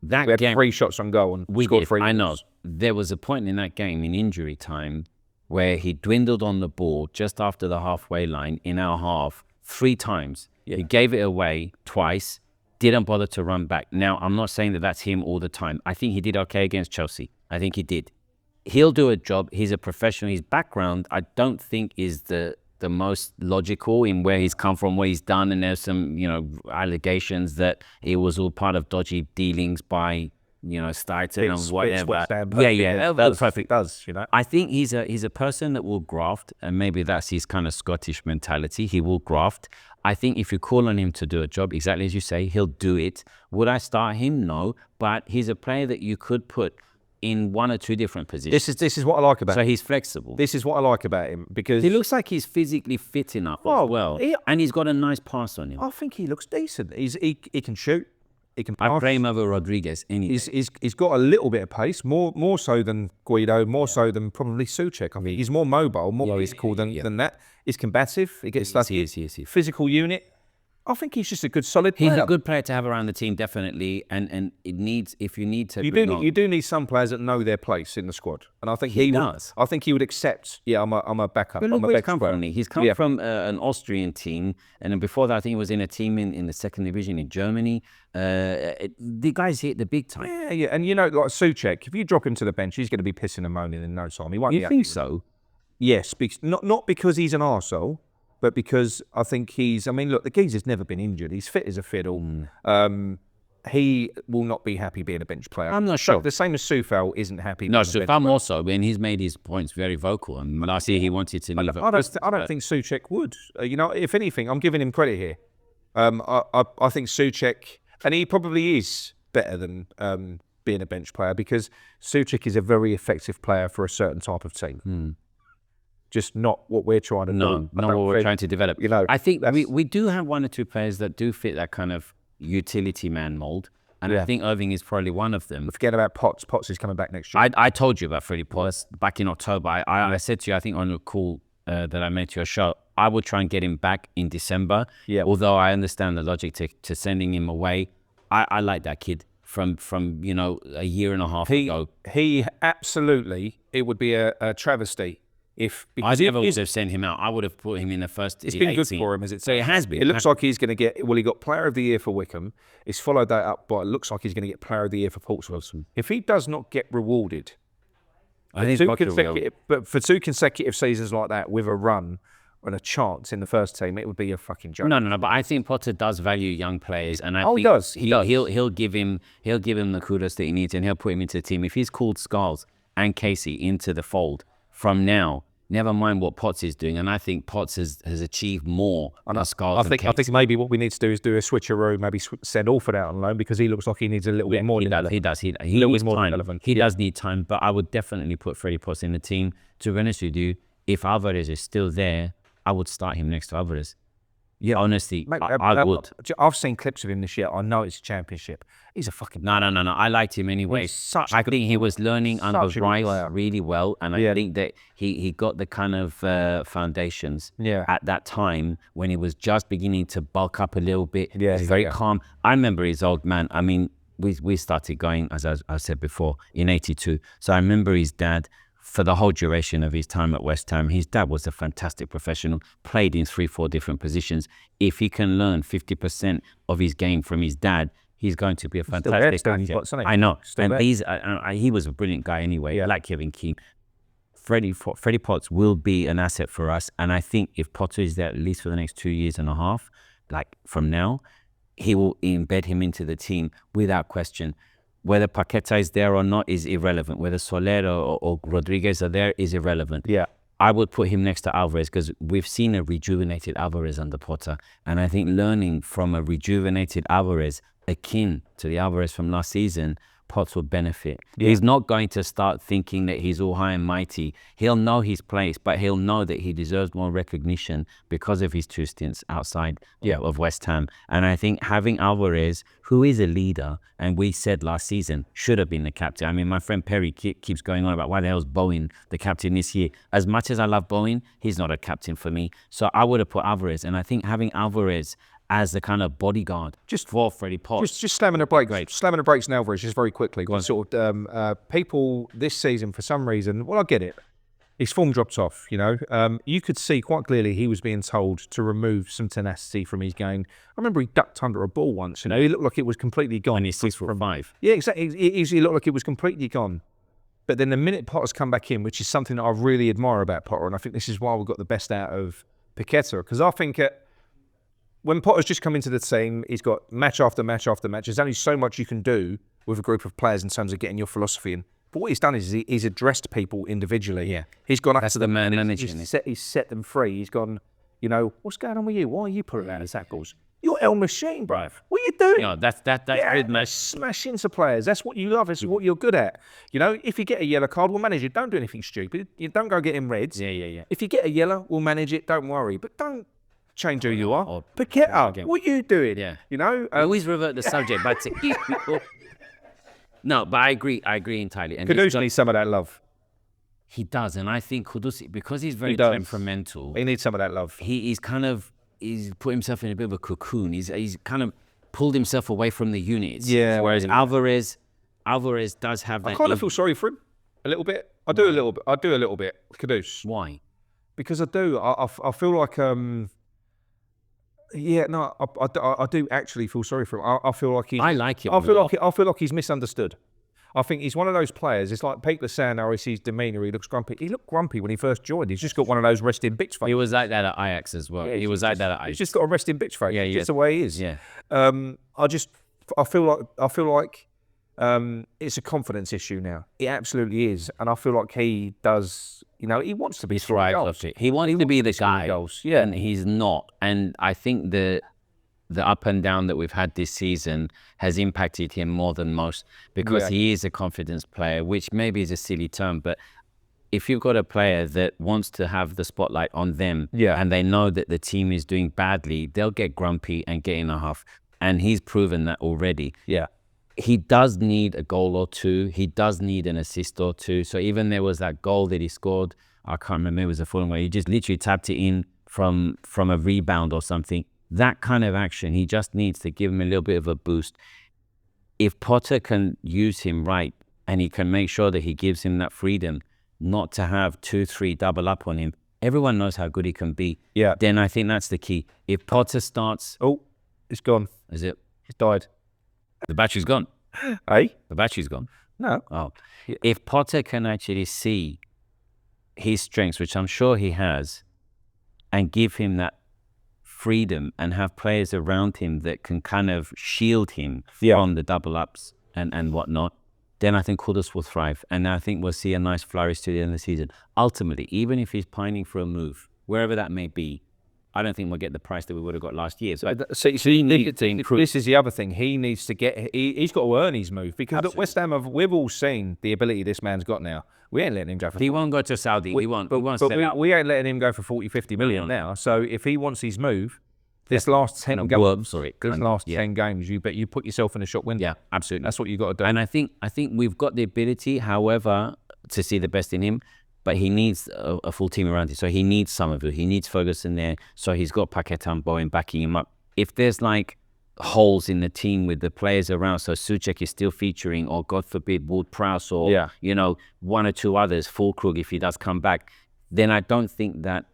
That we had game, 3 shots on goal and scored 3 goals. I know. There was a point in that game in injury time where he dwindled on the ball just after the halfway line in our half 3 times. Yeah. He gave it away twice, didn't bother to run back. Now, I'm not saying that that's him all the time. I think he did okay against Chelsea. I think he did. He'll do a job. He's a professional. His background, I don't think, is the most logical in where he's come from, what he's done, and there's some, allegations that it was all part of dodgy dealings by, Steiten and whatever. That's perfect. Does, you know? I think he's a person that will graft, and maybe that's his kind of Scottish mentality. He will graft. I think if you call on him to do a job, exactly as you say, he'll do it. Would I start him? No, but he's a player that you could put in 1 or 2 different positions. This is what I like about him. So he's flexible. This is what I like about him, because he looks like he's physically fit enough and he's got a nice pass on him. I think he looks decent. He can shoot. He can pass. I play him over Rodriguez. He's got a little bit of pace, more so than Guido, more so than probably Souček. I mean, he's more mobile, more physical than that. He's combative. He gets stuck. He is. Physical unit. I think he's just a good, solid He's player. a good player to have around the team, definitely. And it needs, if you need to, You do need some players that know their place in the squad, and I think He does. I think he would accept. Yeah, I'm a backup. But I'm look a where he's bench come player. from. He's come from an Austrian team, and then before that, I think he was in a team in the second division in Germany. The guys hit the big time. Yeah, and you know, like Souček, if you drop him to the bench, he's going to be pissing and moaning in no time. He won't. You be think happy. so? Yes, not because he's an arsehole, but because I think he's. I mean, look, the geezer's never been injured. He's fit as a fiddle. He will not be happy being a bench player. I'm not sure. The same as Soufal isn't happy. No, being a bench Sufam also, and he's made his points very vocal. And last year he wanted to leave. I don't think Souček would. You know, if anything, I'm giving him credit here. I think Souček, and he probably is better than being a bench player, because Souček is a very effective player for a certain type of team. Just not what we're trying to do. Not what we're trying to develop. You know, I think we do have one or two players that do fit that kind of utility man mold. And I think Irving is probably one of them. Forget about Potts. Potts is coming back next year. I told you about Freddie Potts back in October. I said to you, I think on a call that I made to your show, I would try and get him back in December. Yeah. Although I understand the logic to sending him away. I like that kid from a year and a half ago. He absolutely, it would be a travesty if... I never would have sent him out. I would have put him in the first 18. It's been good for him, as it So it has been. It looks like he's going to get... Well, he got Player of the Year for Wickham. He's followed that up, but it looks like he's going to get Player of the Year for Portsmouth. If he does not get rewarded... I think for 2 consecutive seasons like that, with a run and a chance in the first team, it would be a fucking joke. No. But I think Potter does value young players, and I think he does. He'll give him the kudos that he needs, and he'll put him into the team. If he's called Skulls and Casey into the fold from now, never mind what Potts is doing, and I think Potts has achieved more on Skulls. I think maybe what we need to do is do a switcheroo, maybe send Alford out on loan, because he looks like he needs a little bit more. He does. He needs time. He does need time, but I would definitely put Freddie Potts in the team. To be honest with you, if Alvarez is still there, I would start him next to Alvarez. Yeah, honestly, mate, I would. I've seen clips of him this year. I know it's a championship. He's a fucking... No. I liked him anyway. I think he was learning under Rice really well, and I think that he got the kind of foundations at that time when he was just beginning to bulk up a little bit. Yeah, he's very calm. I remember his old man. I mean, we started going, as I said before, in '82. So I remember his dad. For the whole duration of his time at West Ham, his dad was a fantastic professional, played in 3-4 different positions. If he can learn 50% of his game from his dad, he's going to be a fantastic actor. I know. And he was a brilliant guy anyway, like Kevin Keane. Freddie Potts will be an asset for us. And I think if Potter is there at least for the next 2 years and a half, like from now, he will embed him into the team without question. Whether Paquetá is there or not is irrelevant. Whether Soler or Rodriguez are there is irrelevant. Yeah, I would put him next to Alvarez, because we've seen a rejuvenated Alvarez under Potter. And I think learning from a rejuvenated Alvarez, akin to the Alvarez from last season, Potts will benefit. Yeah. He's not going to start thinking that he's all high and mighty. He'll know his place, but he'll know that he deserves more recognition because of his 2 stints outside of West Ham. And I think having Alvarez, who is a leader, and we said last season, should have been the captain. I mean, my friend Perry keeps going on about why the hell is Bowen the captain this year. As much as I love Bowen, he's not a captain for me. So I would have put Alvarez. And I think having Alvarez as the kind of bodyguard just for Freddie Potts. Just slamming the brakes. Great. Slamming the brakes now, Alvarez, just very quickly. Sort of people this season, for some reason, well, I get it. His form dropped off, you know. You could see quite clearly he was being told to remove some tenacity from his game. I remember he ducked under a ball once, you know. He looked like it was completely gone. And he's 6'5". Yeah, exactly. He looked like it was completely gone. But then the minute Potter's come back in, which is something that I really admire about Potter, and I think this is why we got the best out of Paquetá, because I think when Potter's just come into the team, he's got match after match after match. There's only so much you can do with a group of players in terms of getting your philosophy in. But what he's done is he's addressed people individually. Yeah. He's gone up That's to the them. man managing. He's set them free. He's gone, you know, what's going on with you? Why are you putting out the tackles? You're El Machine, bruv. What are you doing? You know, that's very much. Smash into players. That's what you love. It's what you're good at. You know, if you get a yellow card, we'll manage it. Don't do anything stupid. You don't go get him reds. Yeah. If you get a yellow, we'll manage it. Don't worry. But don't change who you are. Paquetá, what are you doing? Yeah. You know? I always revert the subject, but no, but I agree entirely. And Kudus needs some of that love. He does, and I think Kudus, because he's very temperamental. He needs some of that love. He's kind of he's put himself in a bit of a cocoon. He's kind of pulled himself away from the units. Yeah. Whereas Alvarez does have that. I kind of feel sorry for him a little bit. I do a little bit. Caduce. Why? Because I do. I feel like I do actually feel sorry for him. I feel like I like him. I feel like he's misunderstood. I think he's one of those players. It's like people are saying, "Oh, his demeanour. He looks grumpy." He looked grumpy when he first joined. He's just got one of those resting bitch faces. He was like that at Ajax as well. Yeah, he was like that at Ajax. He's just got a resting bitch face. Yeah, just the way he is. Yeah. I feel like it's a confidence issue now. It absolutely is, and I feel like he does. You know, he wants to be scoring goals. He wants to be the guy. Goals. Yeah, and he's not. And I think the up and down that we've had this season has impacted him more than most because he is a confidence player, which maybe is a silly term, but if you've got a player that wants to have the spotlight on them and they know that the team is doing badly, they'll get grumpy and get in a huff. And he's proven that already. Yeah. He does need a goal or two. He does need an assist or two. So even there was that goal that he scored, I can't remember, it was a Fulham where he just literally tapped it in from a rebound or something. That kind of action, he just needs to give him a little bit of a boost. If Potter can use him right and he can make sure that he gives him that freedom not to have 2-3 double up on him, everyone knows how good he can be. Yeah. Then I think that's the key. If Potter starts... Oh, it's gone. Is it? It's died. The battery's gone. Hey? The battery's gone. No. Oh. If Potter can actually see his strengths, which I'm sure he has, and give him that freedom and have players around him that can kind of shield him from the double ups and whatnot, then I think Kudus will thrive. And I think we'll see a nice flourish to the end of the season. Ultimately, even if he's pining for a move, wherever that may be, I don't think we'll get the price that we would have got last year. So this is the other thing. He needs to get. He's got to earn his move because look, West Ham we've all seen the ability this man's got now. We ain't letting him go for. He won't go to Saudi. We won't. We ain't letting him go for 40-50 million now. So if he wants his move, this last 10 10 games, you put yourself in a shop window. Yeah, absolutely. That's what you got to do. And I think we've got the ability, however, to see the best in him. But he needs a full team around him. So he needs some of it. He needs Ferguson there. So he's got Paquetá and Bowen backing him up. If there's like holes in the team with the players around, so Souček is still featuring, or God forbid, Ward-Prowse, or, you know, one or two others, Fulkrug, if he does come back, then I don't think that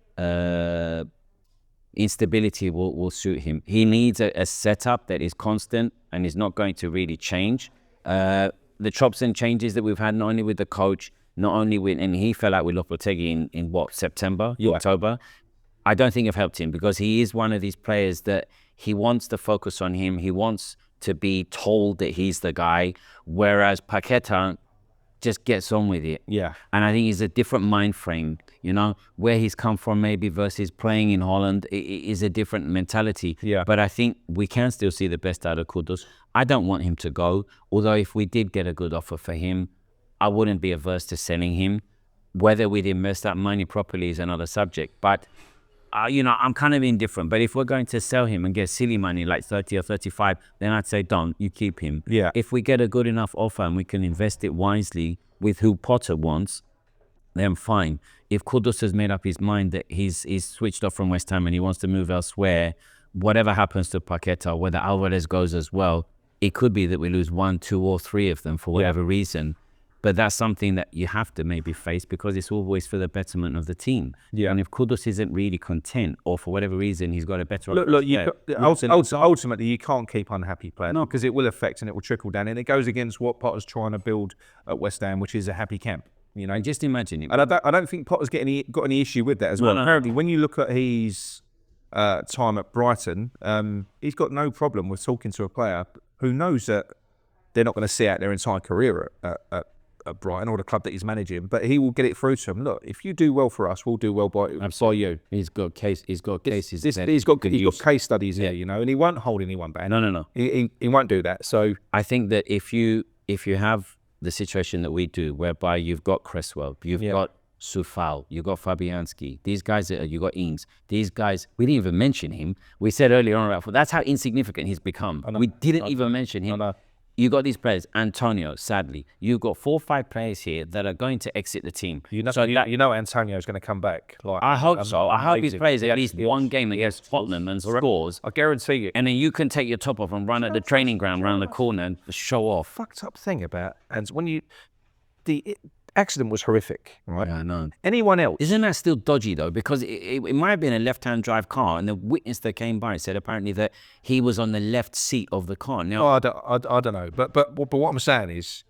instability will suit him. He needs a setup that is constant and is not going to really change. The chops and changes that we've had, not only with the coach, not only with, and he fell out with Lopetegui in what, September, October. I don't think have helped him because he is one of these players that he wants to focus on him. He wants to be told that he's the guy, whereas Paquetá just gets on with it. Yeah. And I think he's a different mind frame, you know, where he's come from maybe versus playing in Holland is a different mentality. Yeah. But I think we can still see the best out of Kudus. I don't want him to go, although if we did get a good offer for him, I wouldn't be averse to selling him. Whether we'd invest that money properly is another subject. But, you know, I'm kind of indifferent. But if we're going to sell him and get silly money like 30 or 35, then I'd say don't. You keep him. Yeah. If we get a good enough offer and we can invest it wisely with who Potter wants, then fine. If Kudus has made up his mind that he's switched off from West Ham and he wants to move elsewhere, whatever happens to Paquetá, whether Alvarez goes as well, it could be that we lose 1, 2, or 3 of them for whatever reason. But that's something that you have to maybe face because it's always for the betterment of the team. Yeah. And if Kudus isn't really content, or for whatever reason he's got a better ultimately you can't keep unhappy players. No, because it will affect and it will trickle down, and it goes against what Potter's trying to build at West Ham, which is a happy camp. You know, just imagine him. And I don't think Potter's got any issue with that as well. Apparently, when you look at his time at Brighton, he's got no problem with talking to a player who knows that they're not going to see out their entire career at Brighton or the club that he's managing, but he will get it through to him. Look, if you do well for us, we'll do well by you. He's got cases. He's got case studies here, you know, and he won't hold anyone back. No. He won't do that. So I think that if you have the situation that we do, whereby you've got Cresswell, you've got Sufal, you've got Fabianski, these guys, you got Ings, these guys, we didn't even mention him. We said earlier on about that's how insignificant he's become. We didn't even mention him. you got these players. Antonio, sadly, you've got 4 or 5 players here that are going to exit the team. You know, so you know Antonio's going to come back. Like, I hope so. I hope he amazing. plays at least one game against Tottenham and scores. I guarantee you. And then you can take your top off and run at the training ground around the corner and show off. Fucked up thing about, and when the accident was horrific, right? Yeah, I know. Anyone else? Isn't that still dodgy though? Because it might have been a left-hand drive car, and the witness that came by said apparently that he was on the left seat of the car. Now, I don't know, but what I'm saying is,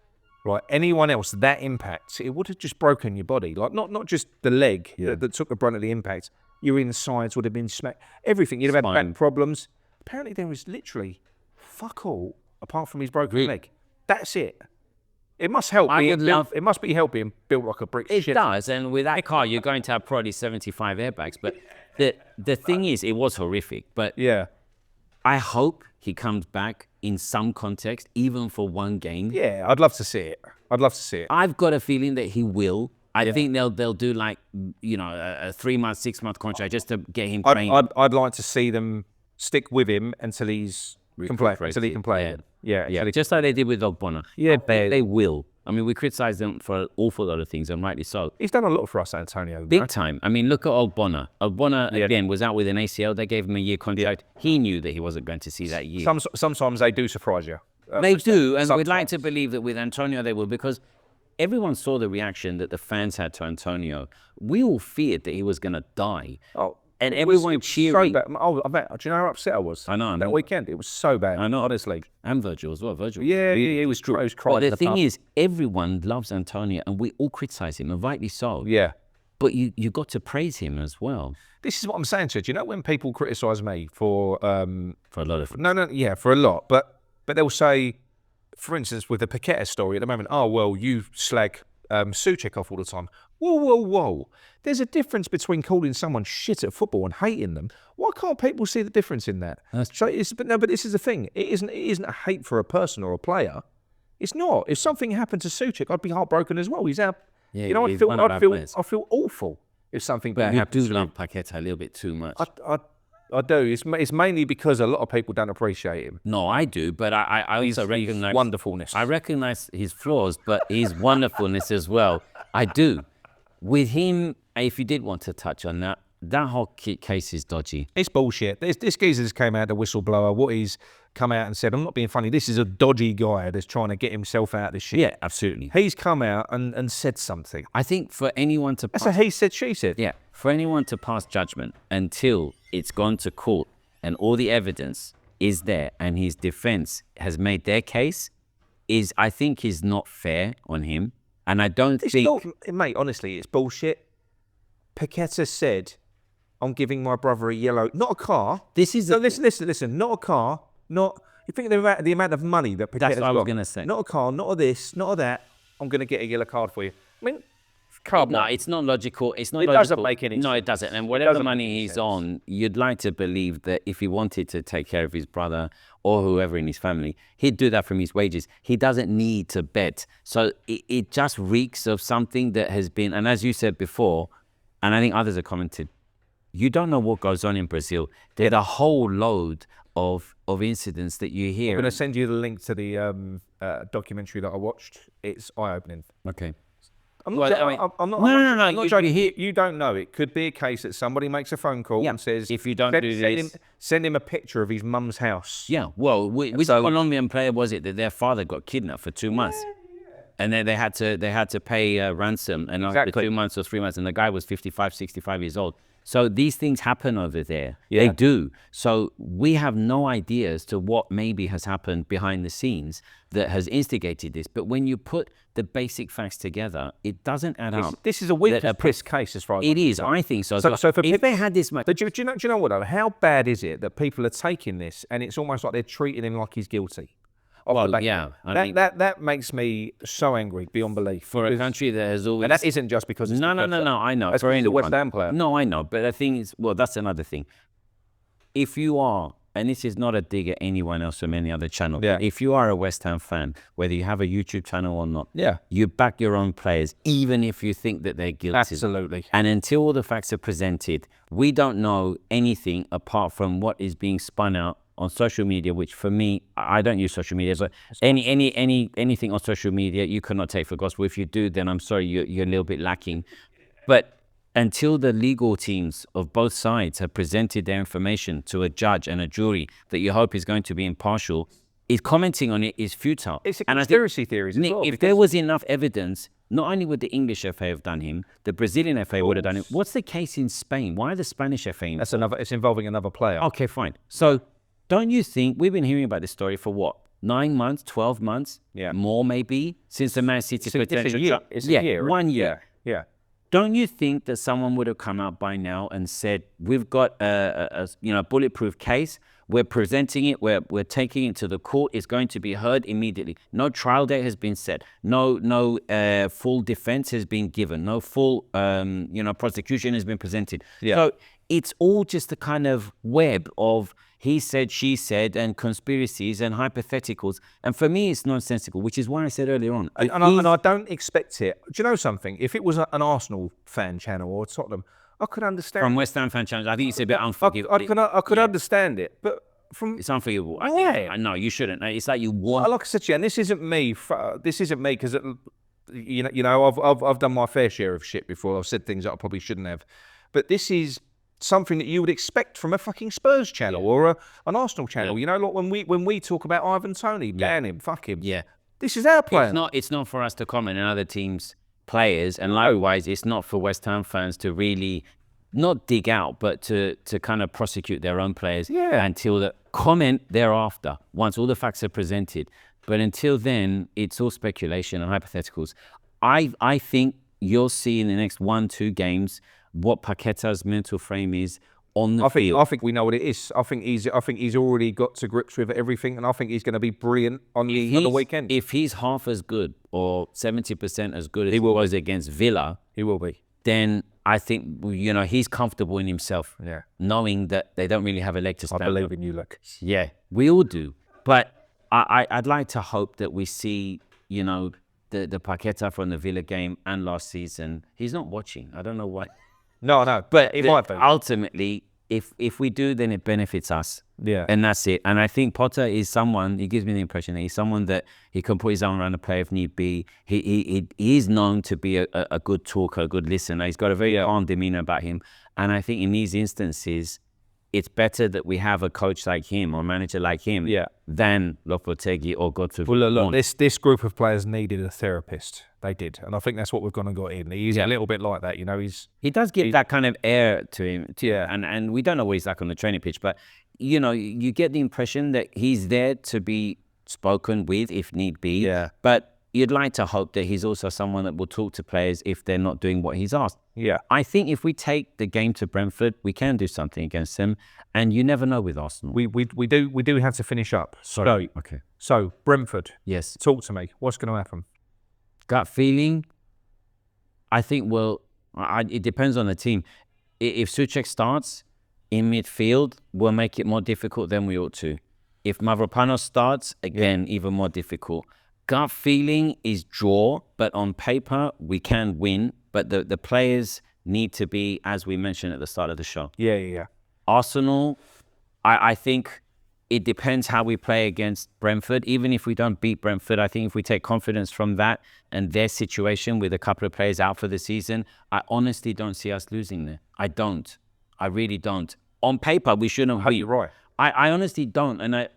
right? Anyone else that impact, it would have just broken your body. Like not just the leg that took the brunt of the impact. Your insides would have been smacked. Everything. You'd have had back problems. Apparently, there was literally fuck all apart from his broken leg. That's it. It must help. It must be helping build like a brick. It does, and with that car, you're going to have probably 75 airbags. But the thing is, it was horrific. But yeah, I hope he comes back in some context, even for one game. Yeah, I'd love to see it. I've got a feeling that he will. I think they'll do like, you know, a 3-month, 6-month contract just to get him trained. I'd like to see them stick with him until he's until he can play. Yeah. Just like they did with Ogbonna. Yeah, they will. I mean, we criticise them for an awful lot of things, and rightly so. He's done a lot for us, Antonio. Big time. I mean, look at Ogbonna. Ogbonna, again, was out with an ACL. They gave him a year contract. He knew that he wasn't going to see that year. Sometimes they do surprise you. They do, and we'd like to believe that with Antonio they will, because everyone saw the reaction that the fans had to Antonio. We all feared that he was going to die. Oh, and everyone cheering. So bad. Oh, I bet. Do you know how upset I was? I know. That weekend, it was so bad. I know. Honestly. And Virgil as well. Virgil. Yeah, he was crying. But the thing is, everyone loves Antonio, and we all criticize him, and rightly so. Yeah. But you got to praise him as well. This is what I'm saying to you. Do you know when people criticize me for a lot of for a lot, but they'll say, for instance, with the Paquetá story at the moment, oh well, you slag Souček off all the time. Whoa. There's a difference between calling someone shit at football and hating them. Why can't people see the difference in that? But this is the thing. It isn't a hate for a person or a player. It's not. If something happened to Souček, I'd be heartbroken as well. He's out. Yeah, you know, I feel awful if something bad happens. I do love Paquetá a little bit too much. I do. It's mainly because a lot of people don't appreciate him. No, I do, but I also recognize wonderfulness. I recognize his flaws, but his wonderfulness as well. I do. With him, if you did want to touch on that whole case is dodgy. It's bullshit. This geezer just came out, the whistleblower. What he's come out and said, I'm not being funny, this is a dodgy guy that's trying to get himself out of this shit. Yeah, absolutely. He's come out and said something. I think for anyone to... That's a he said, she said. Yeah, for anyone to pass judgment until it's gone to court and all the evidence is there and his defense has made their case, I think is not fair on him. And I don't think... Mate, honestly, it's bullshit. Paquetá said, I'm giving my brother a yellow... Not a car. Listen. Not a car. Not... You think the amount of money that Paquetá's got? That's what I was going to say. Not a car, not of this, not of that. I'm going to get a yellow card for you. I mean... No, it's not logical. It doesn't make any sense. No, it doesn't. And whatever money he's on, you'd like to believe that if he wanted to take care of his brother or whoever in his family, he'd do that from his wages. He doesn't need to bet. So it just reeks of something that has been, and as you said before, and I think others have commented, you don't know what goes on in Brazil. There's a whole load of incidents that you hear. I'm going to send you the link to the documentary that I watched. It's eye-opening. Okay. I'm not joking. You don't know. It could be a case that somebody makes a phone call and says, if you don't do this, send him a picture of his mum's house. Yeah, well, which Colombian player was it that their father got kidnapped for 2 months? And then they had to pay a ransom, and after 2 months or 3 months, and the guy was 55, 65 years old. So these things happen over there. Yeah. They do. So we have no idea as to what maybe has happened behind the scenes that has instigated this. But when you put the basic facts together, it doesn't add up. This is a weakest piss case as far as it is. I think so. So if they had this much... Do you know what, though? How bad is it that people are taking this and it's almost like they're treating him like he's guilty? Well, yeah. That makes me so angry beyond belief. For a country that has always... And that isn't just because it's... No, I know. That's for the West Ham player. No, I know. But the thing is, well, that's another thing. If you are, and this is not a dig at anyone else from any other channel, if you are a West Ham fan, whether you have a YouTube channel or not, you back your own players, even if you think that they're guilty. Absolutely. And until all the facts are presented, we don't know anything apart from what is being spun out on social media, which for me, I don't use social media. So anything on social media, you cannot take for gospel. If you do, then I'm sorry, you're a little bit lacking. But until the legal teams of both sides have presented their information to a judge and a jury that you hope is going to be impartial, commenting on it is futile. It's a conspiracy theory as well. If there was enough evidence, not only would the English FA have done him, the Brazilian FA would have done it. What's the case in Spain? Why the Spanish FA? It's involving another player. Okay, fine. So don't you think we've been hearing about this story for what? 9 months, 12 months? Yeah. More maybe since the Man City potential. It's a year. 1 year. Yeah. Don't you think that someone would have come out by now and said, we've got a bulletproof case, we're presenting it, we're taking it to the court, it's going to be heard immediately. No trial date has been set, no full defense has been given, no full prosecution has been presented. Yeah. So it's all just a kind of web of he said, she said, and conspiracies and hypotheticals. And for me, it's nonsensical, which is why I said earlier on. And I don't expect it. Do you know something? If it was an Arsenal fan channel or Tottenham, I could understand. From West Ham fan channels, I think it's a bit unforgivable. I could understand it, but it's unforgivable. Yeah. I know you shouldn't. It's like you want. Like I said to you, and this isn't me. This isn't me because I've done my fair share of shit before. I've said things that I probably shouldn't have, but this is something that you would expect from a fucking Spurs channel or an Arsenal channel. You know, like when we talk about Ivan Toney, ban him, fuck him. Yeah, this is our plan. It's not for us to comment on other teams' players, and likewise, it's not for West Ham fans to really not dig out, but to kind of prosecute their own players until the comment thereafter, once all the facts are presented. But until then, it's all speculation and hypotheticals. I think you'll see in the next 1-2 games what Paquetá's mental frame is on the field. I think we know what it is. I think he's already got to grips with everything, and I think he's going to be brilliant on the weekend. If he's half as good or 70% as good as he was against Villa, he will be. Then I think he's comfortable in himself, knowing that they don't really have a leg to stand. I believe in you, look. Yeah, we all do. But I'd like to hope that we see, the Paquetá from the Villa game and last season. He's not watching. I don't know why. No, but it might be. Ultimately, if we do, then it benefits us. Yeah. And that's it. And I think Potter is someone, he gives me the impression that he's someone that he can put his arm around a player if need be. He is known to be a good talker, a good listener. He's got a very calm demeanor about him. And I think in these instances, it's better that we have a coach like him or a manager like him than Lopetegui or Godfrey. Well, look, this group of players needed a therapist. They did. And I think that's what we've gone and got in. He's a little bit like that, He does give that kind of air to him. And we don't know what he's like on the training pitch, but, you get the impression that he's there to be spoken with if need be. Yeah. But you'd like to hope that he's also someone that will talk to players if they're not doing what he's asked. Yeah. I think if we take the game to Brentford, we can do something against them. And you never know with Arsenal. We do have to finish up. Okay. So Brentford. Yes. Talk to me. What's going to happen? Gut feeling. I think it depends on the team. If Sussex starts in midfield, we'll make it more difficult than we ought to. If Mavropanos starts, again, even more difficult. Gut feeling is draw, but on paper, we can win. But the players need to be, as we mentioned at the start of the show. Yeah. Arsenal, I think it depends how we play against Brentford. Even if we don't beat Brentford, I think if we take confidence from that and their situation with a couple of players out for the season, I honestly don't see us losing there. I don't. I really don't. On paper, we shouldn't beat. You're right. I honestly don't. And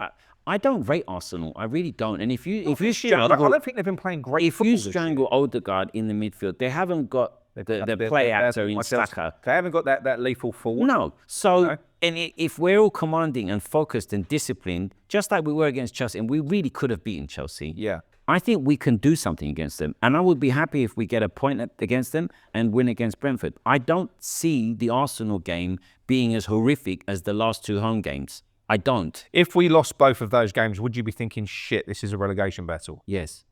I don't rate Arsenal. I really don't. And if you strangle, I don't think they've been playing great if football. You strangle Odegaard in the midfield, they haven't got the play actor in Saka. They haven't got that lethal forward. No. So, and if we're all commanding and focused and disciplined, just like we were against Chelsea, and we really could have beaten Chelsea. Yeah. I think we can do something against them. And I would be happy if we get a point against them and win against Brentford. I don't see the Arsenal game being as horrific as the last 2 home games. I don't. If we lost both of those games, would you be thinking, shit, this is a relegation battle? Yes.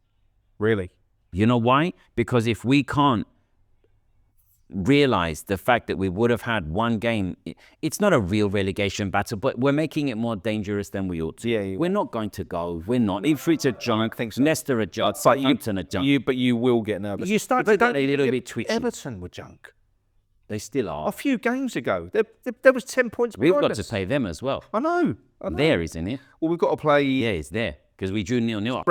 Really? You know why? Because if we can't realize the fact that we would have had one game, it's not a real relegation battle, but we're making it more dangerous than we ought to. Yeah. We're not going to go. We're not. If it's a junk, Leicester a junk, Southampton a junk. But you will get nervous. You start to get a little bit twitchy. Everton were junk. They still A are. few games ago, there was 10 points We've behind got us. to play them as well. I know. There, isn't it? Well, we've got to play Yeah, it's there because we drew 0-0.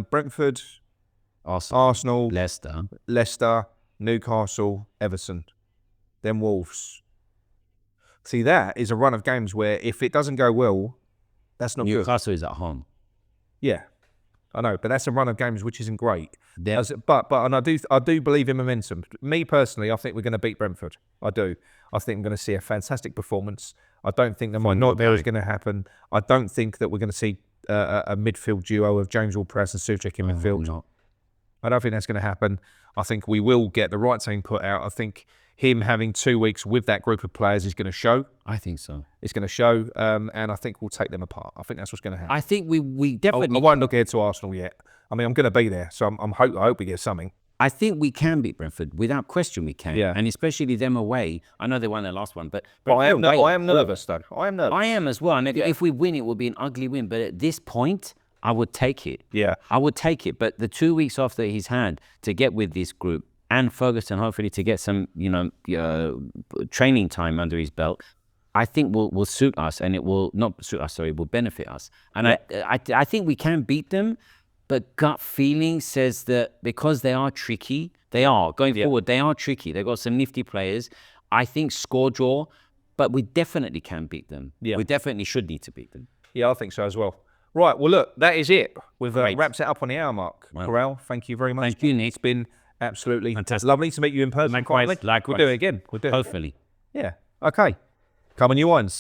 Brentford, Arsenal, Leicester, Newcastle, Everton, then Wolves. See, that is a run of games where if it doesn't go well, that's not good. Newcastle is at home. Yeah, I know, but that's a run of games which isn't great. They're- And I do believe in momentum. Me personally, I think we're going to beat Brentford. I do. I think we're going to see a fantastic performance. I don't think the minority is going to happen. I don't think that we're going to see a midfield duo of James Ward-Prowse and Suchek in midfield. No. I don't think that's going to happen. I think we will get the right team put out. I think him having 2 weeks with that group of players is going to show. I think so. It's going to show, and I think we'll take them apart. I think that's what's going to happen. I think we definitely. I won't look ahead to Arsenal yet. I mean, I'm going to be there, so I hope we get something. I think we can beat Brentford without question. We can, Yeah. and especially them away. I know they won their last one, but I am away- nervous, though. I am nervous. I am as well. And if we win, it will be an ugly win. But at this point, I would take it. Yeah. I would take it. But the 2 weeks after he's had to get with this group and Ferguson, hopefully to get some, training time under his belt, I think will suit us, and it will not suit us. Sorry, it will benefit us. And I think we can beat them. But gut feeling says that because they are tricky, forward, they are tricky. They've got some nifty players. I think score draw, but we definitely can beat them. Yeah. We definitely should need to beat them. Yeah, I think so as well. Right, well, look, that is it. We've Great. wrapped it up on the hour mark. Well, Corral, thank you very much. thank you, Nick. It's been absolutely Fantastic. lovely to meet you in person. Likewise. We'll do it again. Hopefully. Yeah, okay. Come on, you wines.